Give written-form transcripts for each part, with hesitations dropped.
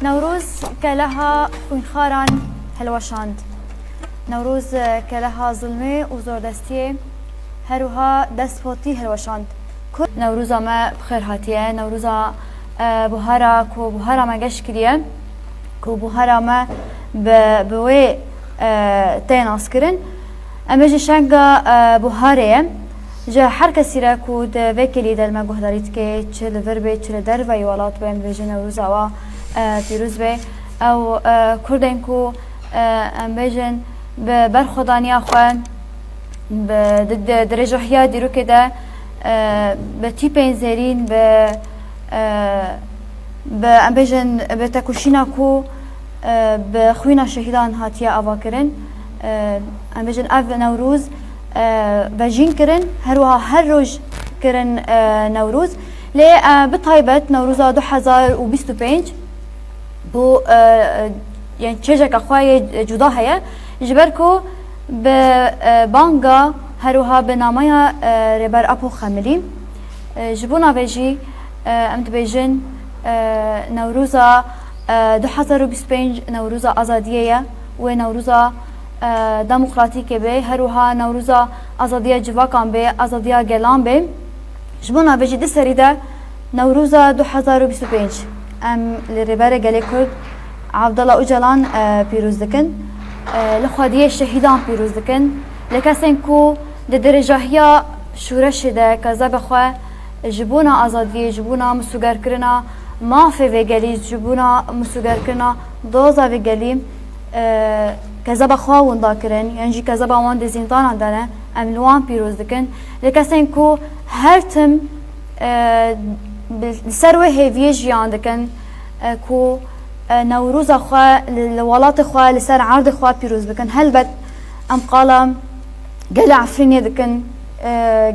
نوروز كلها خوينخاران هلوشاند. نوروز كلها ظلمي وزوردستي هروها دسبوتي هلوشاند. نوروزا ما بخير هاتيه. نوروزا بوهارا كو بوهارا ما جش كريه كو بوهارا ما بوي تيناس كرن امجي شنگا بوهاريه جا هر کسی را کود وکیلی دل ما گهداریت که چه لوربه چه در و یوالات بین ویژن نوروزا و پیروز به او کردن کو ام ویژن به برخدانی آخوان به درجه هیا دیرو که ده به تیپ زرین به ام ویژن به تکوشینا کو به خوینا شهیدان هاتیا آوا کرن ام ویژن او نوروز و جین کرن هر روز کرن نوروز لی بطایبت نوروز 2025 بو يعني تشجع أخوي جدا هيا جبركو ببانجا هروها بناميا ربر أبو خملين جبونا بيجي أمد بيجن نوروزا 2025 نوروزا آزادية ونوروزا ديمقراطية به هروها نوروزا آزادية جواكان به آزادية جلان به جبونا بيجي دي سريدة نوروزا 2025 ام لرباره گلی کرد عبدالله اوجلان پیروز دکن لخوادیه شهیدان پیروز دکن لکسین کو درجه هیا شورش ده کذا بخواه جبونا آزادیه جبونا مسوگر کرنا مافه و گلی جبونا مسوگر کرنا دوزا و گلی کذا بخواه وندا کرن یعنی کذا باوان ده زندان دانه ام لوان پیروز دکن لکسین کو هر تم سروه هیویه جیان دکن کو نوروز خواه لولات خواه لسر عرض خواه پیروز بکن هلبت ام قالم گل عفرینی دکن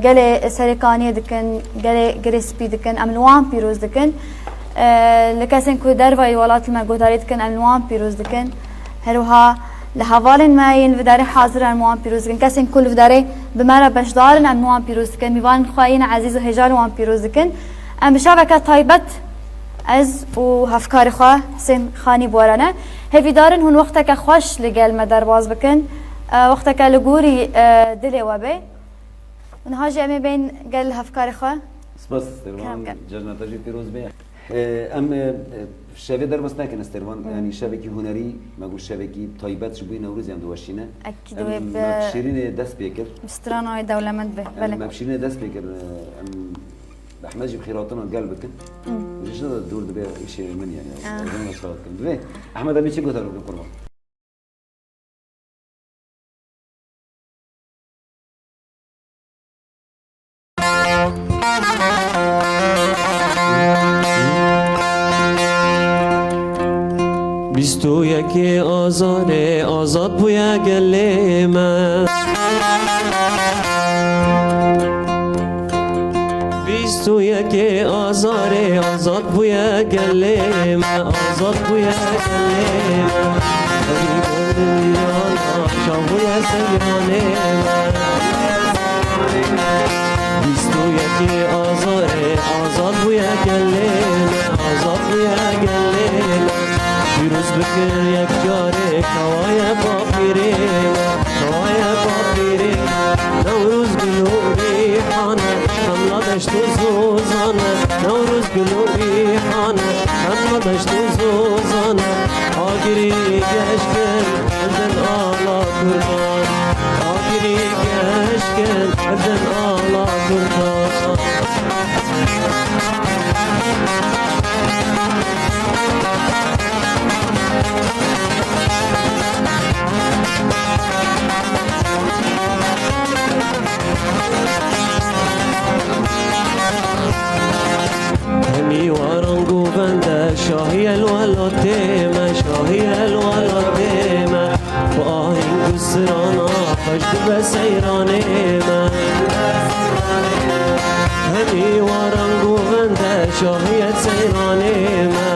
گل سرکانی دکن گل سپی دکن ام لوان پیروز دکن لکسین کو دروی ولات المگوداری دکن ام لوان پیروز دکن هروها لحوالن ماین وداره حاضر ام لوان پیروز دکن کسین کل وداره بمرا بشدارن ام لوان پیروز دکن میوان خواهین عزیز و هجار لوان پیروز دکن ام بشابكه طيبت از و هفكار خواه حسين خاني بورانه هفي دارن هون وقتك خوش لقال ما درباز بكن وقتك لقوري دلي وابي ونهاجي امي بين قال هفكار خواه سباس استروان جرنا تجي فيروز بيه ام شبه در بس نكن استروان يعني شبكي هنري ما اقول شبكي طيبت شبوي نوروز يام دوشينه اكيد مبشرين دست بيكر مسترانه دولمند به بله مبشرين دست بيكر احمد جيب خيراتنا قلبك مش هذا الدور ده شيء من يعني انا صوت كم احمد ابي شي قلت له قربان بیستو یکی آزاره آزاد بویا گله من بیستو یکی آزاره آزاد بویا گلیم آزاد بویا گلیم همی گردن یالا شاهویا سیرانیم بیستو یکی آزاره آزاد بویا گلیم آزاد بویا گلیم پیروز بکر یک جاره کوای باقیریم کوای باقیریم نوروز گلوری خانه هملا دشت و زوزانه نوروز گلوری خانه هملا دشت و زوزانه آگیری گشکن ازن آلا کرمان آگیری گشکن ازن آلا کرمان همی وارنگو بنده شاهی الولاتیمه شاهی الولاتیمه با آهنگ سرانا خشد به سیرانیمه همی وارنگو بنده شاهی سیرانیمه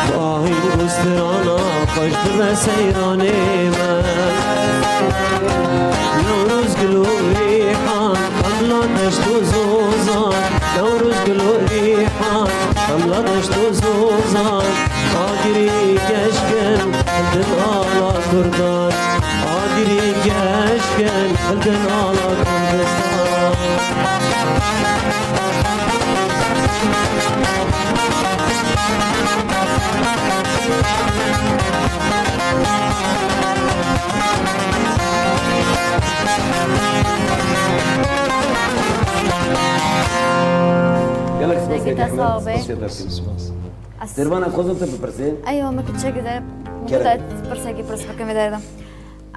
با آهنگ سرانا خشد به سیرانیمه نوروز گلوری خان هملا دشت و زوزان نوروز گلوری خان هملا دشت و زوزان آگیری گشکن دل آلا کردان آگیری گشکن دل آلا کردستان يلا اسمع سيدي لقيتها احمد صعبة. سيرفان خذ انت ببرسين ايوه ما كنت شاكده كرم. بدأت برساكي برس بكم ده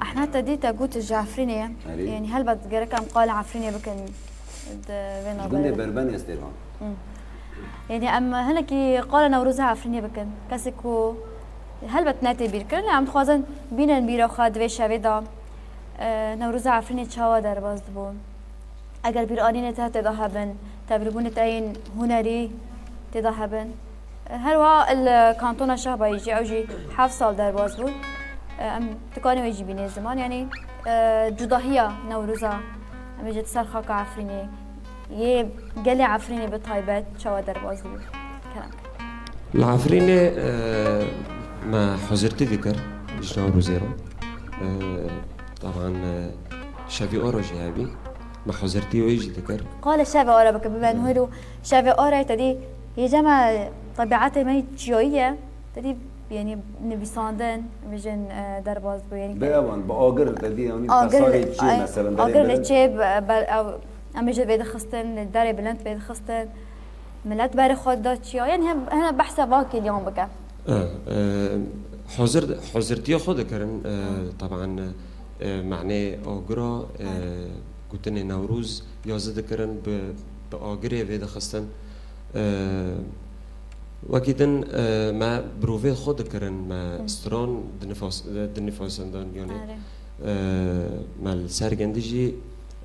احنا تديتا قوت الجعفرينية أري. يعني هل بتقرا كم قال عفرينية بكن قلنا بين بربان يا سيرفان يعني اما هنكي قال نوروز عفرينية بكن كاسكو هل بتناتي بيركن عم تخوازن بين بيرا خاد في شابيدا نوروز عفرينية تشاوا در باز بون اگر بيرانين تهت ذهبن تبربون تاين هنري تذهبن هروا الكانتون الشهبة يجي أوجي حاف صال در باز بود ام تكاني ويجي بيني زمان يعني جداهية نوروزا ام يجي تسال خاك عفريني يه قلي عفريني بطايبات شوا در باز بود كلام العفرينة ما حضرت ذكر جنا روزيرو طبعا شافي أورو جهابي ما حضرتي ويجي ذكر قال الشافي أورا بك بما انه هلو شافي أورا تدي يجمع طبيعته ما تشيوية تدي يعني نبيساندن بيجن در باز بو يعني بأوان بأجر تدي يعني تصاري تشي مثلا آجر لتشيب أو أم يجي بيد خستن الداري بلنت بيد خستن ملت بار خود دات شيء يعني هنا بحث باقي اليوم بك حضرتي خود كرن طبعا معناه آجرا قلتني نوروز يازد كرن بآجره بيد خستن وكيدن ما بروفي خود كرن ما استران دنفاسندان يعني ما السرگندجي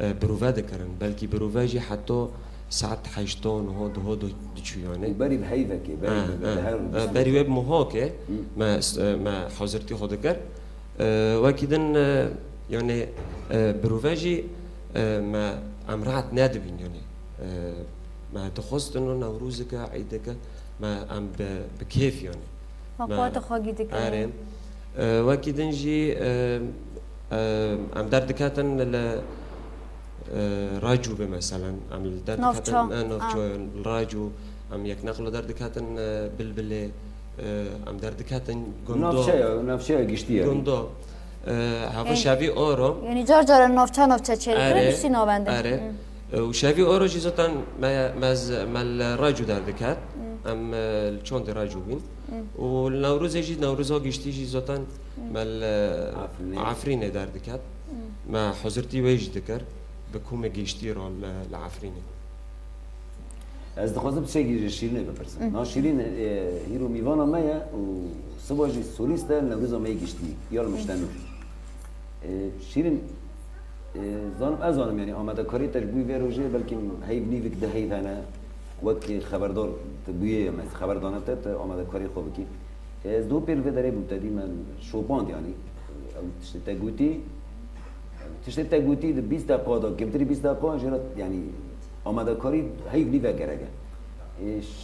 بروفا دكرن بلكي بروفا جي حتى ساعت حيشتون هو دشو يعني بري بهيفك بري ويب مهاك ما حضرتي خود كر وكيدن يعني بروفا جي ما امرات نادبين يعني ما تخصت انه نوروزك عيدك ما ام بكيف يعني وقوات خاقيتك ارين واكيد نجي ام دردكاتن راجو مثلا ام دردكاتن نوفشو الراجو ام يك نقلو دردكاتن بلبل ام دردكاتن غوندو نوفشا گشتي غوندو هاو شافي اورو يعني جار نوفشا تشيل كل شيء نوبنده اره وشافي اورو جيزتان ما الراجو دردكات ام الچون راجو بين والنوروز يجي نوروزها گشتي جيزتان ما عفرينه دردكات ما حضرتي ويجي ذكر بكومه گشتي رو العفرينه از دخوازم شيء شيرين بپرسم نا شيرين هيرو ميوانا مايا وصباجي سوليستا نوروزا ماي گشتي يال مشتنو شيرين زانم ازانم یعنی آماده کاری تجربی و روزه بلکه هی بنی وک ده هی دانه وقتی خبردار تبیه مثل خبردانه تت آماده کاری خوب کی از دو پیل داره بودی من شوپاند یعنی تشتی تگوتی 20 دقیقه دا کمتری 20 دقیقه جرات یعنی آماده کاری هی بنی و گرگه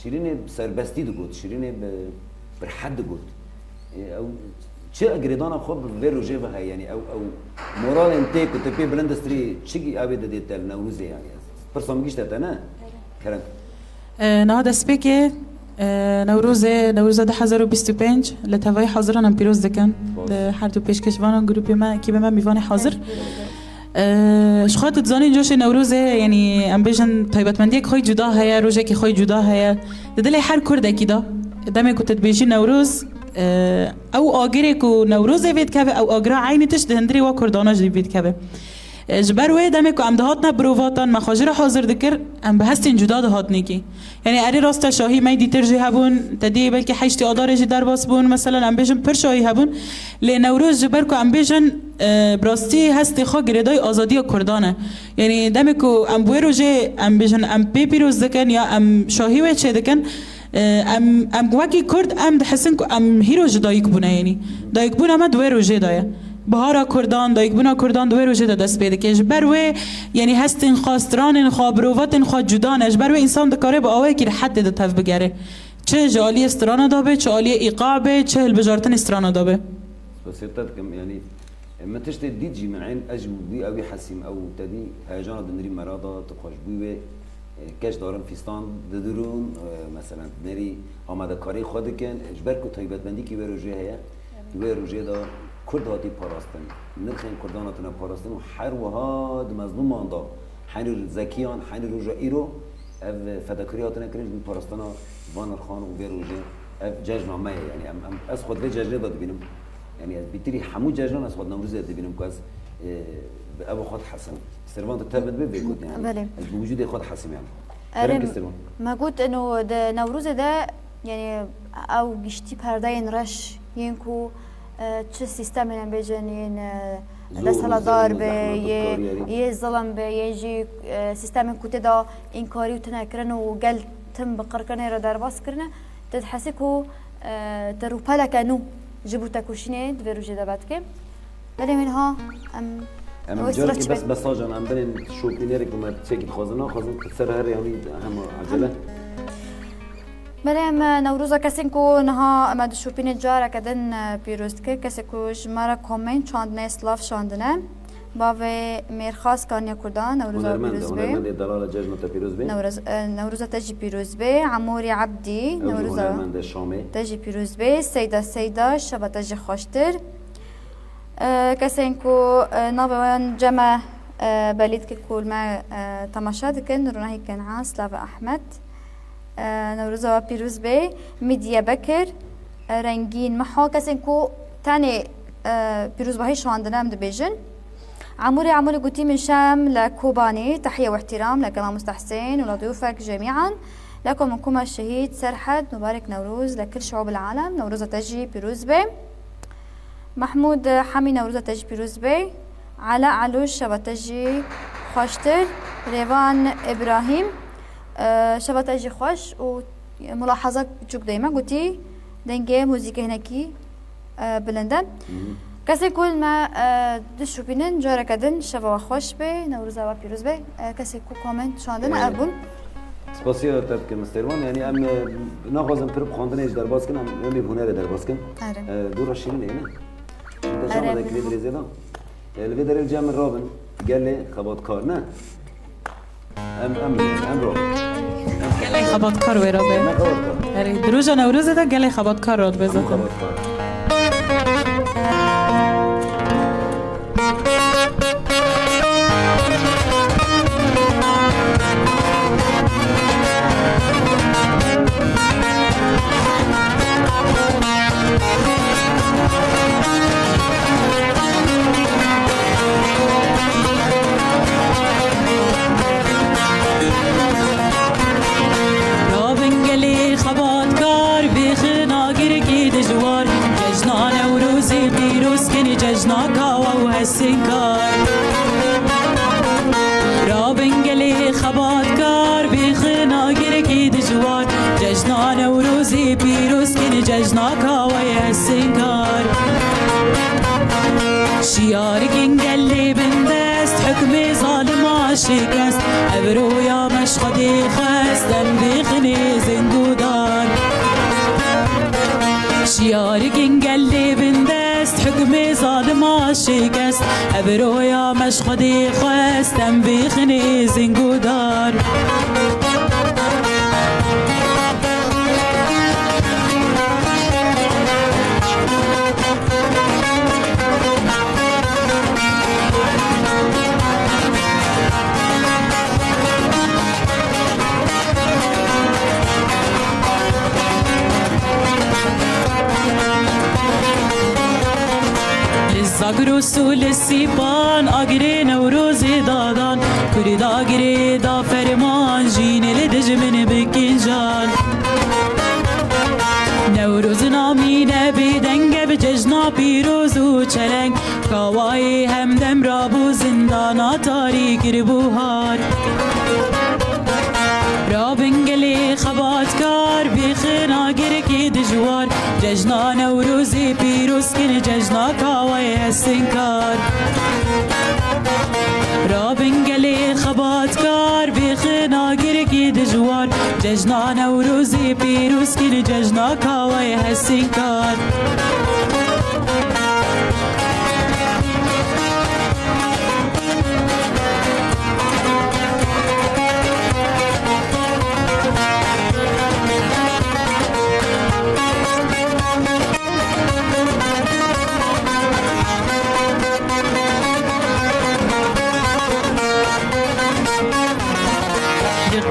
شیرین سربستی دو گود شیرین بر حد گود او چه اگریدان خوب به روزه و هی یعنی او مورال انتی که تپی بلندستری چی آبی دادید تل نوروزه یعنی پرسام گیشته تا نه کرد نه دست بکی نوروزه 2025 لطفای حاضران هم پیروز دکن هر دو پیشکشوان گروپی ما کی به من میوان حاضر شخات تزانی جوش نوروزه یعنی ام بیشن تایبتمندی که خوی جدا هیا روزه که خوی جدا هیا دل هر کرد کی دا دمی کو تدبیجی نوروز او آگری کو نوروزه وید که او آگرا عین تش دهندری و کرداناج وید که جبر وی دمی کو ام دهاتنا بروواتان مخاجر حاضر دکر ام بهستین جدا دهات نیکی یعنی اری راست شاهی می دیتر جی هبون تدی بلکه حشتی آدار جی در باس بون مثلا ام بیشن پر شاهی هبون لی نوروز جبر کو ام بیشن براستی هستی خا گریدای آزادی کردانه یعنی دمی کو ام بوی روزه ام بیشن ام پی پیروز دکن یا ام شاهی و چه دکن ام وکی کرد ام دحسن کو ام هیرو جدایک بونه یعنی دایک بونه ما دوی روزه دایه بهارا کردان دایک بونا کردان دوی روزه دست پیدا که جبر و یعنی هستین خواستران خابرواتن خوا جدان جبر و انسان دکاره با آوای که حد ده تف بگره چه جالی استرانه دابه چه عالی ایقابه چه البجارتن استرانه دابه بسيطات كم يعني ما تشتي ديجي من عين أجوبي أو حسيم أو تدي هيجانا دنري مرادة تخش بوي كاش دارن فيستان ددرون مثلا نري آماده کاری خود کن اجبر کو تایبت بندی کی وروجه هيا وروجه دا کرد هاتی پاراستن نرخین کرداناتنا پاراستن و هر وهاد مظلوم ماندا حنر زکیان حنر روجا ایرو اف فداکاری هاتنا کرنج بی پاراستنا وانر خان و وروجه اف جشن ما يعني از خود به جشن داد بینم يعني بيتري حمود جاجنا از خود نوروز داد بینم كاز ابو خود حسن سرفان تثبت به بيكون يعني بوجود خود حسن يعني ما قلت انه ده نوروز ده يعني او گشتی پرده این رش ينكو چه سیستم این بجنین دستلا دار به یه ظلم به یه جی سیستم کوته دا این کاری و تنکرن و گل تم بقر کنه را در باس کرنه تتحسی کو تروپالا کنو جبو تکوشینه دوی جدا بد که ولی منها ام جارکی بس آجان ام برین شوپینری که ما چکید خوازنا سر هر یعنی هم عجله بله ام نوروزا کسی کو نها ام شوپین جارا کدن پیروست که کسی کو جمارا کامنت چاندنه سلاف شاندنه باوی میرخواست کانیا کردان نوروزا پیروز به هنرمند دلال جشن پیروز به نوروزا تجی پیروز به عموری عبدی نوروزا هنرمند شامی تجی پیروز به سیدا شبا تجی خوشتر کسی کو نابوان جمع بلید که کل ما تماشا دکن رونهی کنعان سلاف احمد نوروزا پیروز به میدیا بکر رنگین محا کسی کو تانی پیروز بهی شواندنم دبیجن عموري قوتي من شام لكوباني تحية واحترام لكلام مستحسن ولضيوفك جميعا لكم منكم الشهيد سرحد مبارك نوروز لكل شعوب العالم نوروزة تجي بيروز بي محمود حمي نوروزة تجي بيروز بي علاء علوش شبا تجي خوشتر ريفان إبراهيم شبا تجي خوش وملاحظات بتشوك دايما قوتي دنجي موسيقى هناكي بلندن کسی کل ما دشو بینن جاره کدن شبا خوش به نوروزا و پیروز به کسی کو کامنت شاندن ابون سپاسیا تب که مسترمان یعنی ام نخوازم پرب خواندن اج در باز کنم ام هنر در باز کنم دور شیرین اینه داشتم ده کلی دریزه دا الوی در الجام رابن گله خبات کار نه ام رابن گله خبات کار وی رابن نه خبات کار دروجا نوروزه دا گله خبات کار راد بزاتن خبات کار بیخ ناگر کی دجوار شیارگین گلی بندست حکم ظالم شکست ابرویا مشخدی خستن بیخنی زنگودار شیارگین گلی بندست حکم ظالم شکست ابرویا مشخدی خستن بیخنی زنگودار زاگرو سول سیپان آگری نوروز دادان کری داگری دا فرمان جین لدجمن بکنجان نوروز نامی نبی دنگ بججنا پیروز و چلنگ کاوای همدم رابو زندانا تاریک ربوهار رابنگلی خباتکار بیخنا گرکی دجوار ججنا نوروزی پیروز کن ججنا کاوای هستنکار رابنگلی خباتکار بیخنا گرکی دجوار ججنا نوروزی پیروز کن ججنا کاوای هستنکار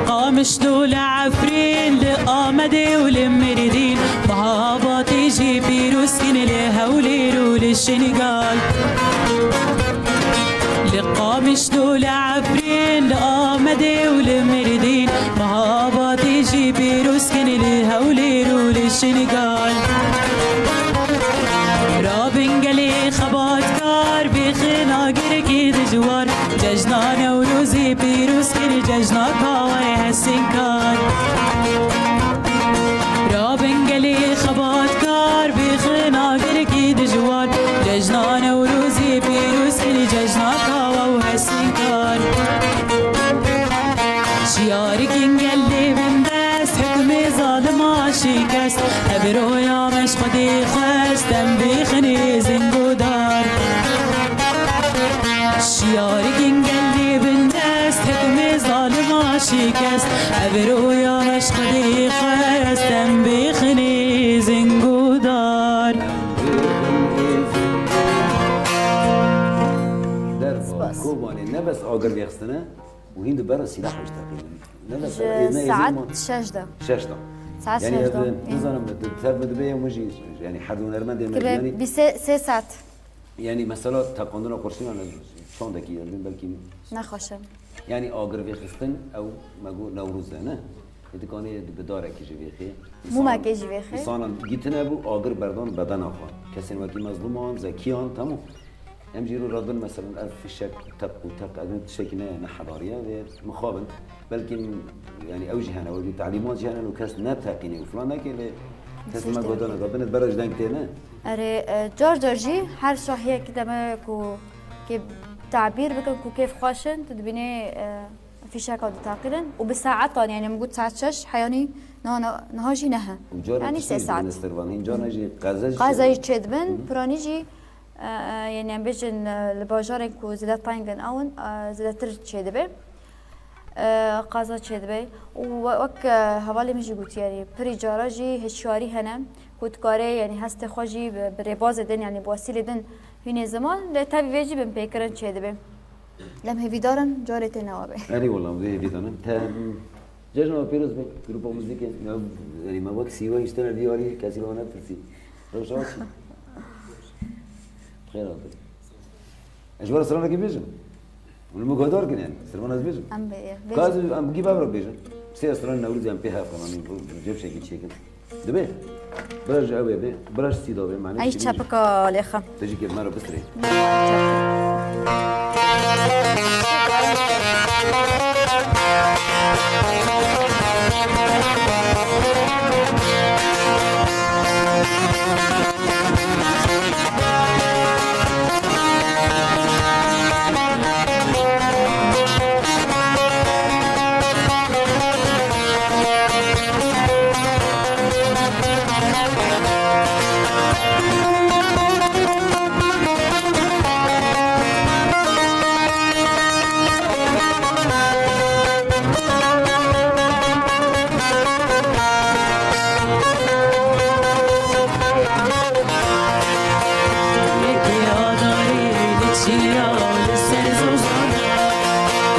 قامش دول عفرين لآمدي ولمردين مهاباتي جي بيروسكن لهولي رول الشنغال لقامش دول عفرين لآمدي ولمردين مهاباتي جي بيروسكن لهولي رول الشنغال رابنگلی خباتکار بیخنا گرکی دجوار ججنا نوروزی پیروز کن ججنا کاوای هستنکار رابنگلی خباتکار بیخنا گرکی دجوار ججنا نوروزی پیروز کن ججنا کاوای هستنکار شیارگین گلی بندست حکم ظالم شکست ابرویا مشخدی خستم بیخنی زنگودار شیارگین گلی بندست حکم ظالم شکست ابرویا مشخدی خستم بیخنی زنگودار در کوبانه نه بس آگر بیخستنه و هند برا سلاح مش تقریبا ساعات 6 ساعات يعني 6 نظام تثبت به ومجي يعني حد ونرمد يعني بسه ساعت يعني مثلا تقندنا قرشين على شلون دكي يعني بلكي نخوشم يعني آگر بیخستن او مگو نوروز نه ادکانی بداره که جویخی مو ما که جویخی انسان گیتنه بو آگر بردان بدن آخوان کسی وکی مظلومان زکیان تمام هم جيرو ردن مثلا في الشك تق وتق أنت شكلنا نحضارية مخابن بلكن يعني أوجه أنا وجه تعليمات جهنا لو كاس نبتقيني وفلان كله كاس ما قدرنا قبلنا برج دانكتنا أري جورجي هر شاهية كده ما كي تعبير بكم كيف خاشن تدبيني في شك أو تعقلن وبساعات يعني موجود ساعة 6 حياني نهاجي نها يعني 6 ساعات جانجي قازاي تشدبن برانيجي يعني عم بيجن الباجارين كو زيادة طاينغن أون زيادة ترد شدبه قازا شدبه ووك هوالي مش قلت يعني بري جاراجي هشواري هنا كنت كاري يعني هست خوجي بريباز دن يعني بوسيلة دن هني زمان لتابي بيجي بمبيكرن شدبه لم هفي دارن جارتي نوابه أري والله مذي هفي دارن جاجنا بيروز بي جروب موسيقى يعني ما وقت سيوا يشتغل ديواري كاسي لو نفسي روشاتي خير هذا أجوار سلامة كي بيجن والمقدار كن يعني سلمان از بيجن أم بيه كاز أم بجيب أبرة بيجن سير سلمان نورز أم بيها فماني جيب شيء كذي دبي برج أوي بي برج سيدا بي معناه أي شبكة لخم تجي كيف مرة بسري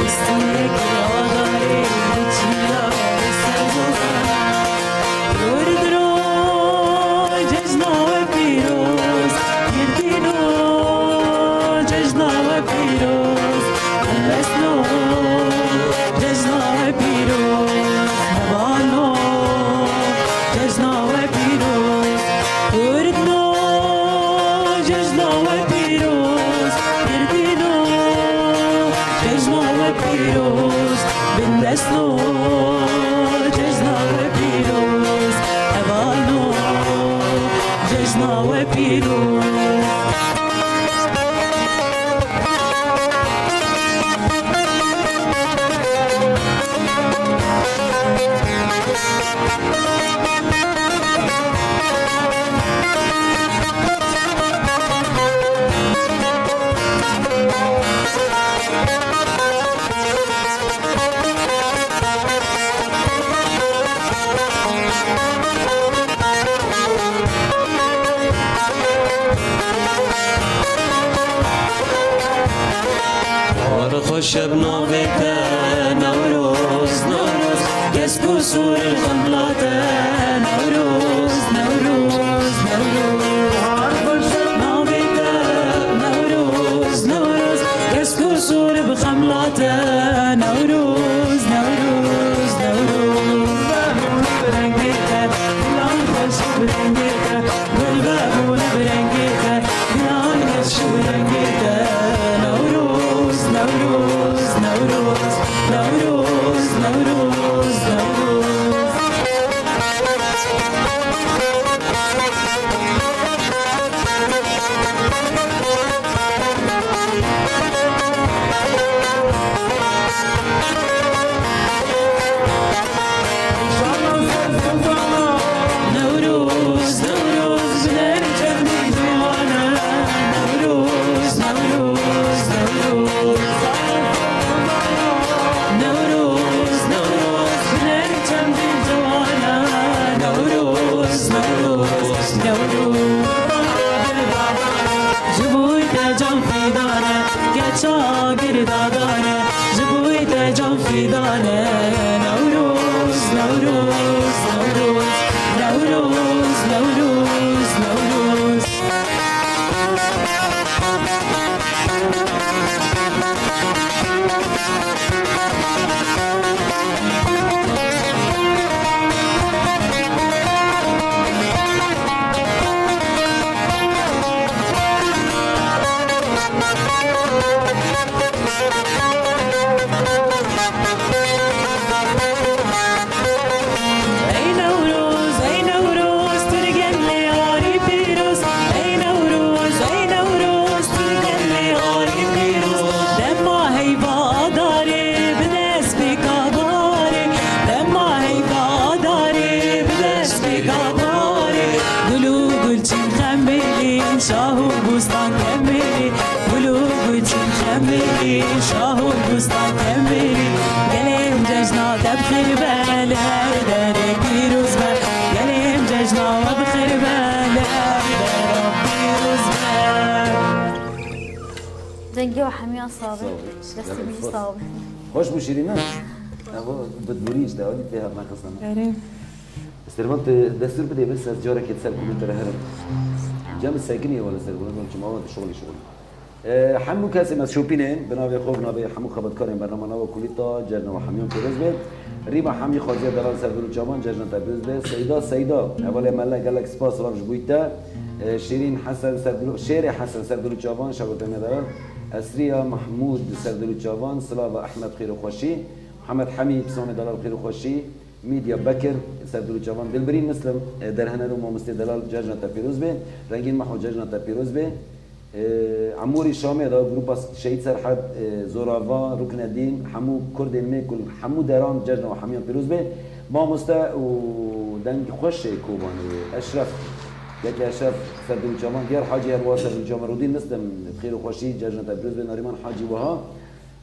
استیک یاداری چیا سرزوزا ورد رو جشنا و پیروز گردینو جشنا و پیروز رسنو جشنا و پیروز هوانو جشنا و پیروز وردنو جشنا و پیروز گردینو جشنا و پیروز بندسنو جشنا و پیروز هوانو جشنا و پیروز خوش بنوبك نوروز نوروز يسكو سور الخملات نوروز نوروز نوروز نوبك نوروز نوروز يسكو سور بخملات نوروز نوروز نوروز برنجك لون خوش برنجك والبابون برنجك لون خوش برنجك نوروز نوروز نوروز نوروز نوروز نوروز نوروز نوروز بنرجع ديوانا نوروز نوروز نوروز نوروز نوروز بنرجع ديوانا نوروز نوروز نوروز جبويت جام في دانه كتشا قردادانه جبويت جام في دانه نوروز نوروز نوروز نوروز نوروز نوروز أي نوروز ترجع لي عاري بيروز أي نوروز ترجع لي عاري بيروز لما هي بقدري بدس بقدري لما هي بقدري بدس بقدري قولوا قلتي مخملي شاهو بوستان كملي قولوا قلتي مخملي شاهو بوستان كملي قلم ججنا تبخر بال هرداري بيروز بال قلم ججنا وبخر بال هرداري بيروز بال دنگی و حمی صابه دستی بیجی صابه خوش بشيرينا أبو بتدوريش ده أودي فيها ما خصنا استلمت دستور بدي بس جارك يتسال كمبيوتر هرب جام الساكنية ولا سرقنا ولا جماعة شغل حمو كاسم از شوپینه بنابه خوب نابه حمو خبرکاریم برنامه نوا کلیتا جرن و حمیون پیروز بید ریما حمی خواجه دلال سردلو جامان جرن پیروز بید سیدا اول مله گلک سپاس سلام جبویتا شیرین حسن سردلو شیر حسن سردلو جامان شاگرد دلال اسریا محمود سردلو جامان سلاو احمد خیر و خوشی محمد حمید سام دلال خیر و خوشی میدیا بکر سردلو جامان دلبرین مسلم در هنرو مامستی دلال جرن پیروز بید رنگین محو جرن پیروز بید عموري شامي دا جروب شهيد سرحد زوراوا ركن الدين حمو كرد ميكل حمو درام جرنا وحميان بيروز به ما مستا ودنج خوش كوبان اشرف قالت لي اشرف سردو الجمان ديار حاجي الواسر الجمرودين مسلم بخير وخوشي جرنا بيروز به ناريمان حاجي وها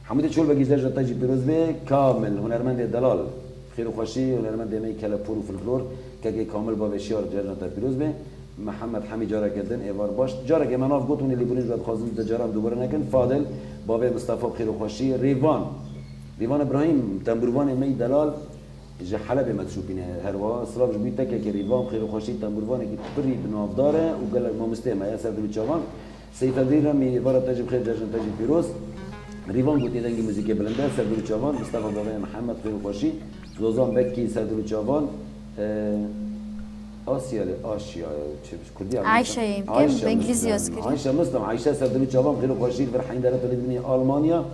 حمود شول بقي جرنا تاجي بيروز به كامل هنرمند دلال بخير وخوشي هنرمند مي كلابور وفلكلور كاكي كامل بابشيار جرنا بيروز به محمد حمی جارا کردن ایوار باش جارا که مناف گوتونی لیبونیش باید خوازم دجارم دوباره نکن فاضل بابه مصطفی خیر و خوشی ریوان ريفان ابراهيم تنبروان مي دلال جا حلب ما تشوفين هروا صراف جبي تك كريفان خير وخشي تنبروان كي بري بناف داره وقال ما مستمع يا سيد الجوان سيف الدين رمي برا تجيب خير جاجن تجيب فيروز ريفان قلت دنگی موزیک بلنده سيد الجوان مصطفى بابا محمد خير وخشي لوزان بكي سيد الجوان آسیا چه کردی عایشه يمكن بانجليزي يذكر عایشه مسلم عایشه سيد الجوان خير وخشي فرحين دارت لبنان المانيا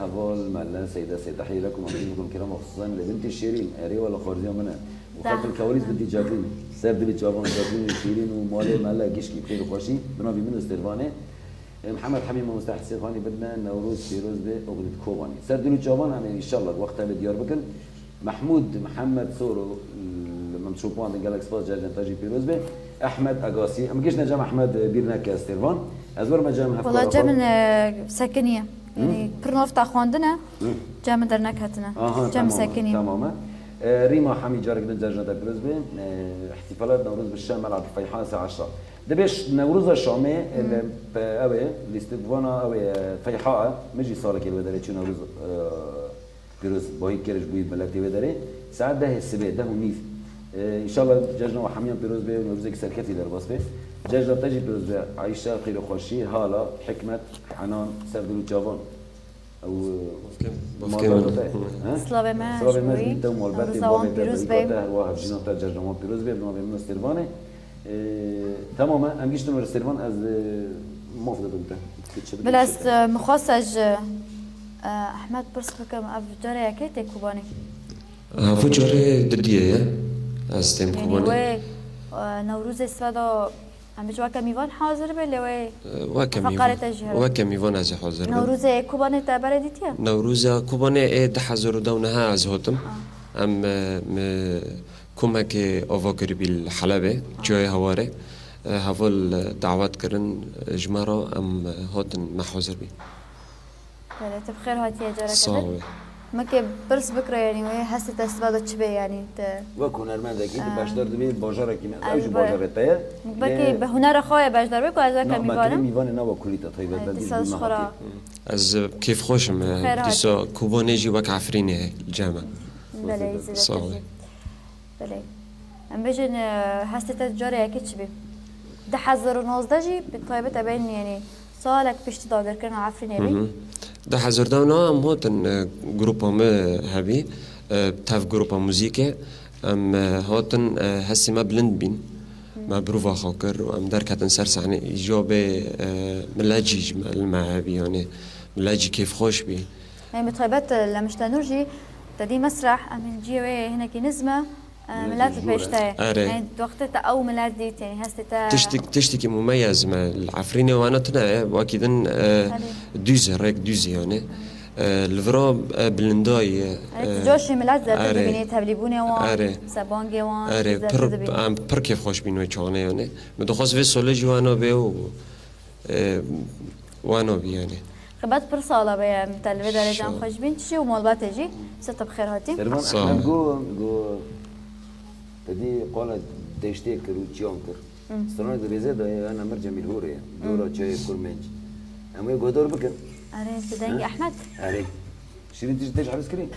هذول مالا سيدة تحية لكم ومعلمكم الكرام وخصوصا لبنت شيرين أري ولا خارجية منها وخلف الكواليس بدي جابين سيد اللي جابون جابين شيرين ومالي مالا جيشكي بخير وخاشي بنابي من استرفانه محمد حميد مستحق استرفاني بدنا نوروز فيروز بأغنية كوباني سيد اللي جابون يعني إن شاء الله وقتها بديار بكن محمود محمد سورو ممشوبان جالكس باس جاجن تاجي فيروز به أحمد أقاسي أم كيش نجم أحمد بيرنا كاسترفان أزور ما جام والله جا من سكنية يعني برنوف تاع خواندنا جا من درناك هاتنا جا من سكنية تماما ريما حمي جارك نجاجنا تا فيروز به احتفالات نوروز بالشام ملعب الفيحاء الساعة 10 دبش نوروز الشامي اللي أوي الاستقبانا أوي فيحاء مجي صارك الوداري شو نوروز فيروز باهي كرش بوي ملكتي وداري ساعات ده السبت ده ونيف ان شاء الله جاجنا وحميان بيروز به ونوروزك سركتي درباس به جاجنا تجي بيروز به عايشة خير وخوشي هالا حكمت حنان سردلو جوان او سلاوه ما شوي نوروزوان بيروز به واحد جينا تا جاجنا بيروز به بنابي من استرفانه تماما ام جيش نمر استرفان از موافقه بنته بلاس مخصص احمد برس بكم افجاري اكيد كوباني فجاره دديه استم كوباني يعني نوروز استفاده عم بجوا ميوان حاضر بلوي وكميوان از حاضر نوروز كوباني تبرديتيا نوروز كوباني ده حضور دونها از هاتم ام كومك اوفاكر بالحلبة جاي هواره هفول دعوات كرن جمارة ام هاتن ما حاضر بي لا تبخير هاتي يا جارك صاوي مكي برس بكرة يعني وهي حسيت استفادة شبه يعني وكون أرمان ذاكين باشدار دبي باجارة كنا أوج باجارة تايا بكي بهنر خايا باشدار بكو أزا كميوانه ميوانه نوا كليتا طيبة اتصال شخرا از كيف خوشم ديسا كوباني جي وك عفريني الجامعة بله يزيد بله ام بيجن حسيت جاري اكيد شبه ده حزر ونوزده جي بطيبة تبين يعني سالك بيشتي داغر كرنا عفريني بي ده حضور داونا ام هاتن جروبا ما هبي تاف جروبا موزيكا ام هاتن هسي ما بلند بين ما بروفا خاكر وام دركتن سرس يعني اجابه ملاجي ما هبي يعني ملاجي كيف خوش بي يعني بطيبات لمش تنورجي تدي مسرح من جيوي هنا كي نزمه ملات البيشتاي يعني وقت او ملات ديت يعني هسه تشتكي مميز مع العفرينه وانا تنا واكيد دوزه ريك دوزه يعني الفرا بلنداي جوشي ملات زاد ببينيت هبليبوني وان سبانجي وان پر كيف خوش بينو چانه يعني مدخواست في سولج وانا به وانا بي يعني خبات پر سالا به متلوه داره جام خوش بین چی و مالبات جی ست بخیر هاتی احمد جو تدي قال دشتي كرو تشونكر استرنا دريزه ده انا مرجع من هوري دورا جاي كرمنج اما يقدر بكن اري تدنج احمد اري شيرين تيجي تجي على سكرين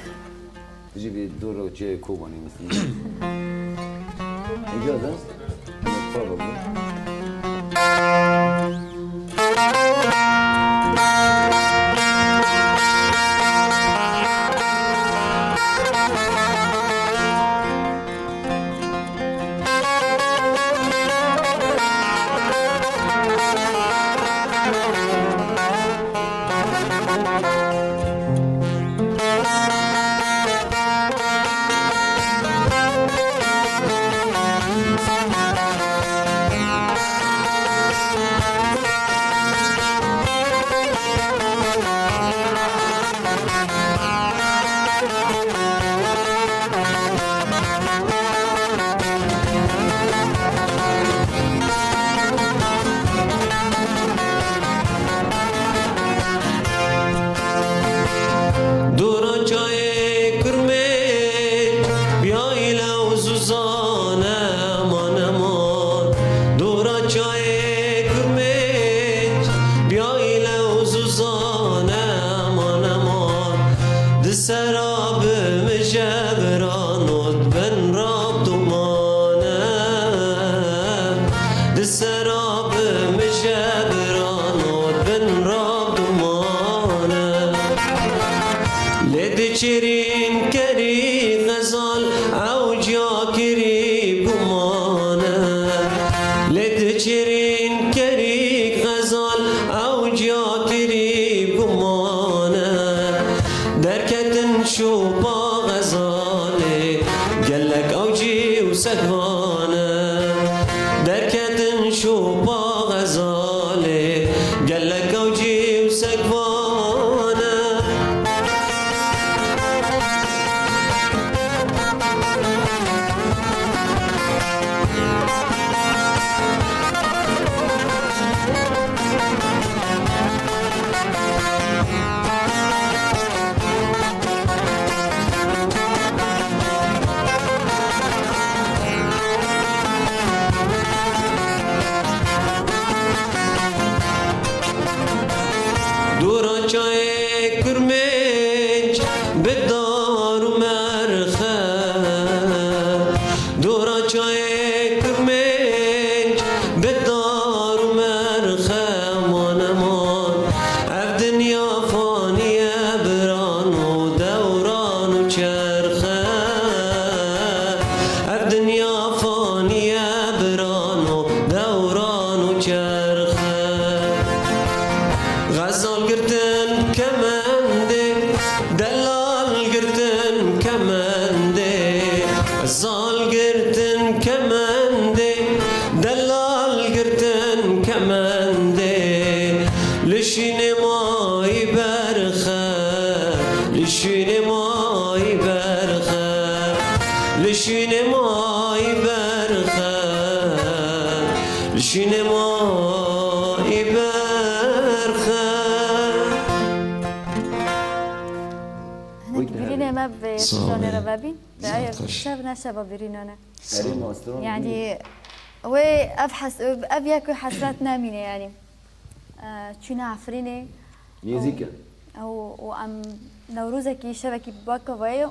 تجي بدورا جاي كوباني مثلا اجازه تفضل سراب مجبران بن راب دمانه سراب مجبران بن راب دمانه لد چرین کری غزال او جا کری گمانه لد چرین کری غزال او جا کری گمانه درکتن شو با غزاله گلک اوجی و سگوانه درکتن شو با غزاله گلک اوجی و سگوانه دورا چای کرمنج بدار و مرخه دورا چای کرمنج بدار و مرخه امان امان اف دنیا فانیه بران و دوران و چرخه اف دنیا فانیه بران و دوران و چرخه غزال گرتن کمنده دلال گرتن کمنده غزال گرتن کمنده دلال گرتن کمنده لشین مای برخه لشین مای برخه لشین مای برخه لشین مای برخه برینه ما به شلون ربابي بأي خوش. شبنا شباب برينونا اری ماستران يعني هو أبحث أبيك حسرات نامينة يعني شنو عفرينه میوزیکه أو وأم نوروزكي شبكي باكوية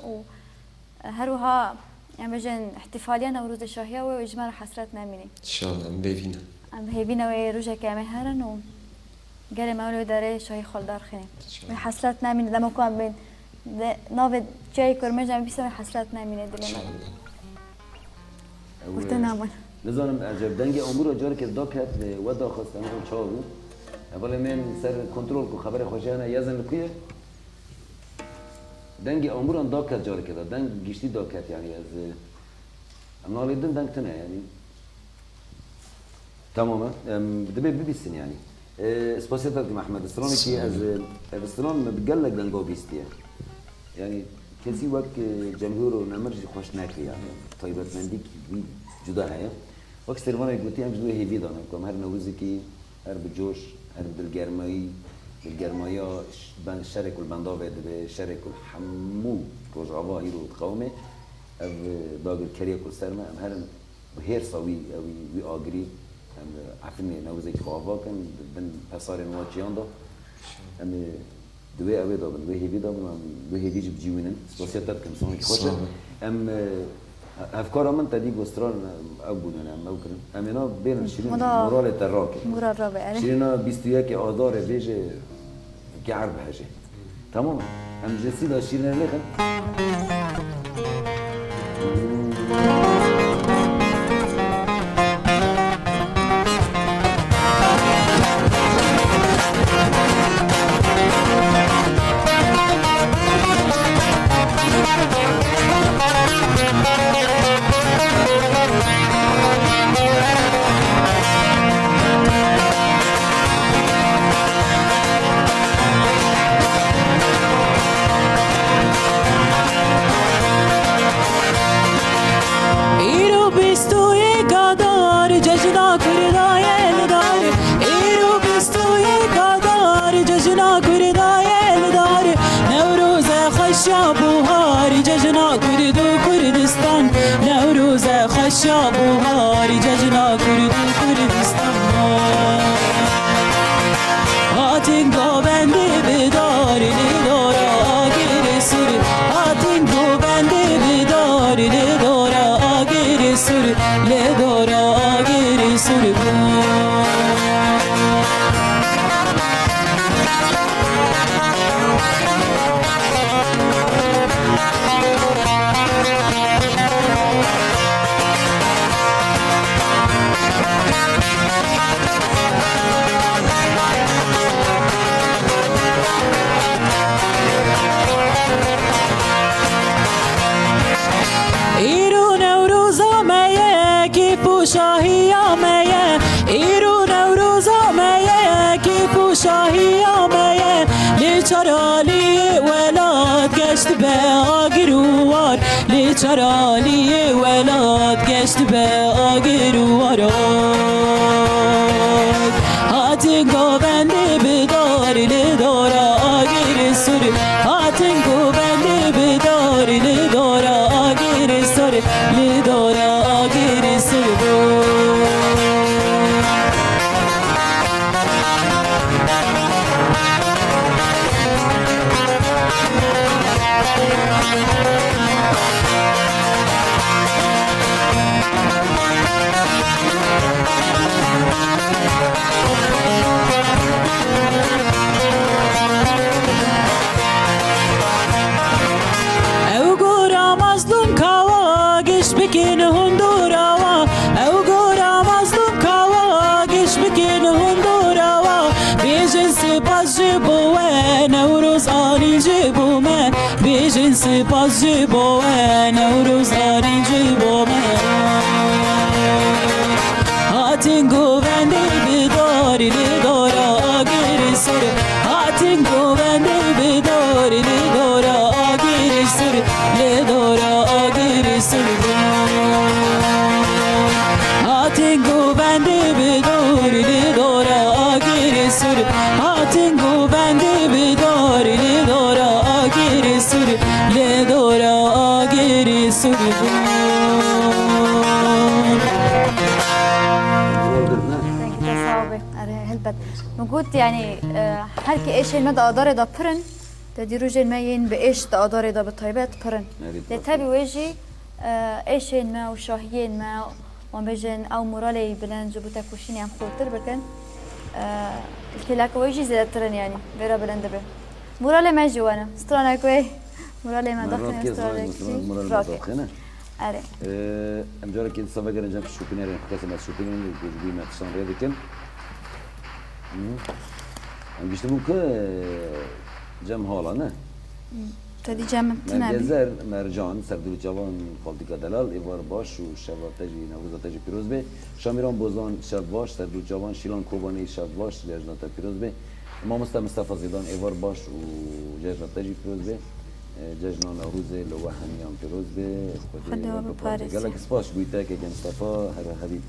وهروها يعني بجن احتفالية نوروز الشهية وإجمال حسرات نامينة ان شاء الله ام بيفينا أم هيبينا ويروجا كامل هرن و قال مولو داره شهي خالدار خنين حسرات نامينة لما كان بين نافد جاي كرمجة بيسوي حسرات نامينة دلنا قلت نامن نزانم عجب دنگ امور جاری که دا کرد و دا خواستن اون چا بود اولی من سر کنترل کو خبر خوشیانه یزن لکیه دنگ امور دا کرد جاری کرد دنگ گشتی دا کرد یعنی از امنالیدن دنگ تنه یعنی تماما دبي بيبسن يعني سباسيتك محمد استراني كي از استران بتقلق دنگو بيستيه يعني كسي وقت جمهور ونمرج خوش ناكري يعني طيبت منديك جدا هيا وقت استروانا قلتي هم جدوه هيفيدا نكم هر نوزكي هر بجوش هر بالجرماي بالجرمايا بن الشرك والبنداوة بالشرك والحمو رجعوا هيرو تقومه اف داغر كريا كل سرما ام هرن بهير صوي وي اجري ام عفني نوزك خوافا كان بن حصار نواجيان دا ام دوي اوي دا بن وي هيفيدا ام وي هيفيج بجيونن سوسيتات كم سوني خوشه ام افكار من تدي جوستران ابونا ام ممكن امينا بين شيرين مورال التراك مرة رابع شيرين 21 اذار بيجي كعرب حاجه تمام ام جسيده شيرين لكن شابوهاری ججنا کرد کردستان آتین گابنده بداری دارا آگر سر آگروار لیچرالی ولاد گشت به آگروارات هاتن گوبنده بدار لدارا آگر سر هاتن گوبنده بدار لدارا آگر سر لدارا آگر سر او گورا مظلوم کوا گش بکن هندوراوا او گورا مظلوم کوا گش بکن هندوراوا بیجن سپاس جبوه نوروز آنی جبومه بیجن سپاس جبوه نوروز آنی جبومه هاتن گوبنده بداری لدارا آگر سر هاتن گوبنده بداری لدارا آگر سر لدارا آگر سر هاتن گوبنده بداری لدارا آگر سر هاتن گوبنده بداری لدارا آگر سر لدارا آگر سر هلبت موجود يعني هركي ايش المدى قدر دا برن تدي روجين ما ين بايش دا قدر دا بالطيبات برن لتابي ويجي ايش ما وشاهيين ما ومبجن او مرالي بلان جبوتا كوشيني عم خاطر بكن الكلاك ويجي زي ترن يعني بيرا بلان دبر مرالي ما جوانا سترانا كوي مرالي ما دخلنا سترانا كوي اره ام جارك انت صفا جرن جنب الشوبينير قسم الشوبينير اللي ما تصان رياضي كم ام بيشتبون ك جم هالا نه تدي جام تنابي مرجزر مرجان سردول جوان خالتيكا دلال ايوار باش و شباب تجي نوروز تجي پیروز به شامیران بوزان شب باش سردول جوان شیلان کوبانی شب باش جشن پیروز به امام مصطفى زیدان ایوار باش و جشن تجي پیروز به جشن نوروز لو همیان پیروز به خدا بپارس قالك سپاس بويتا که مصطفى هر حديث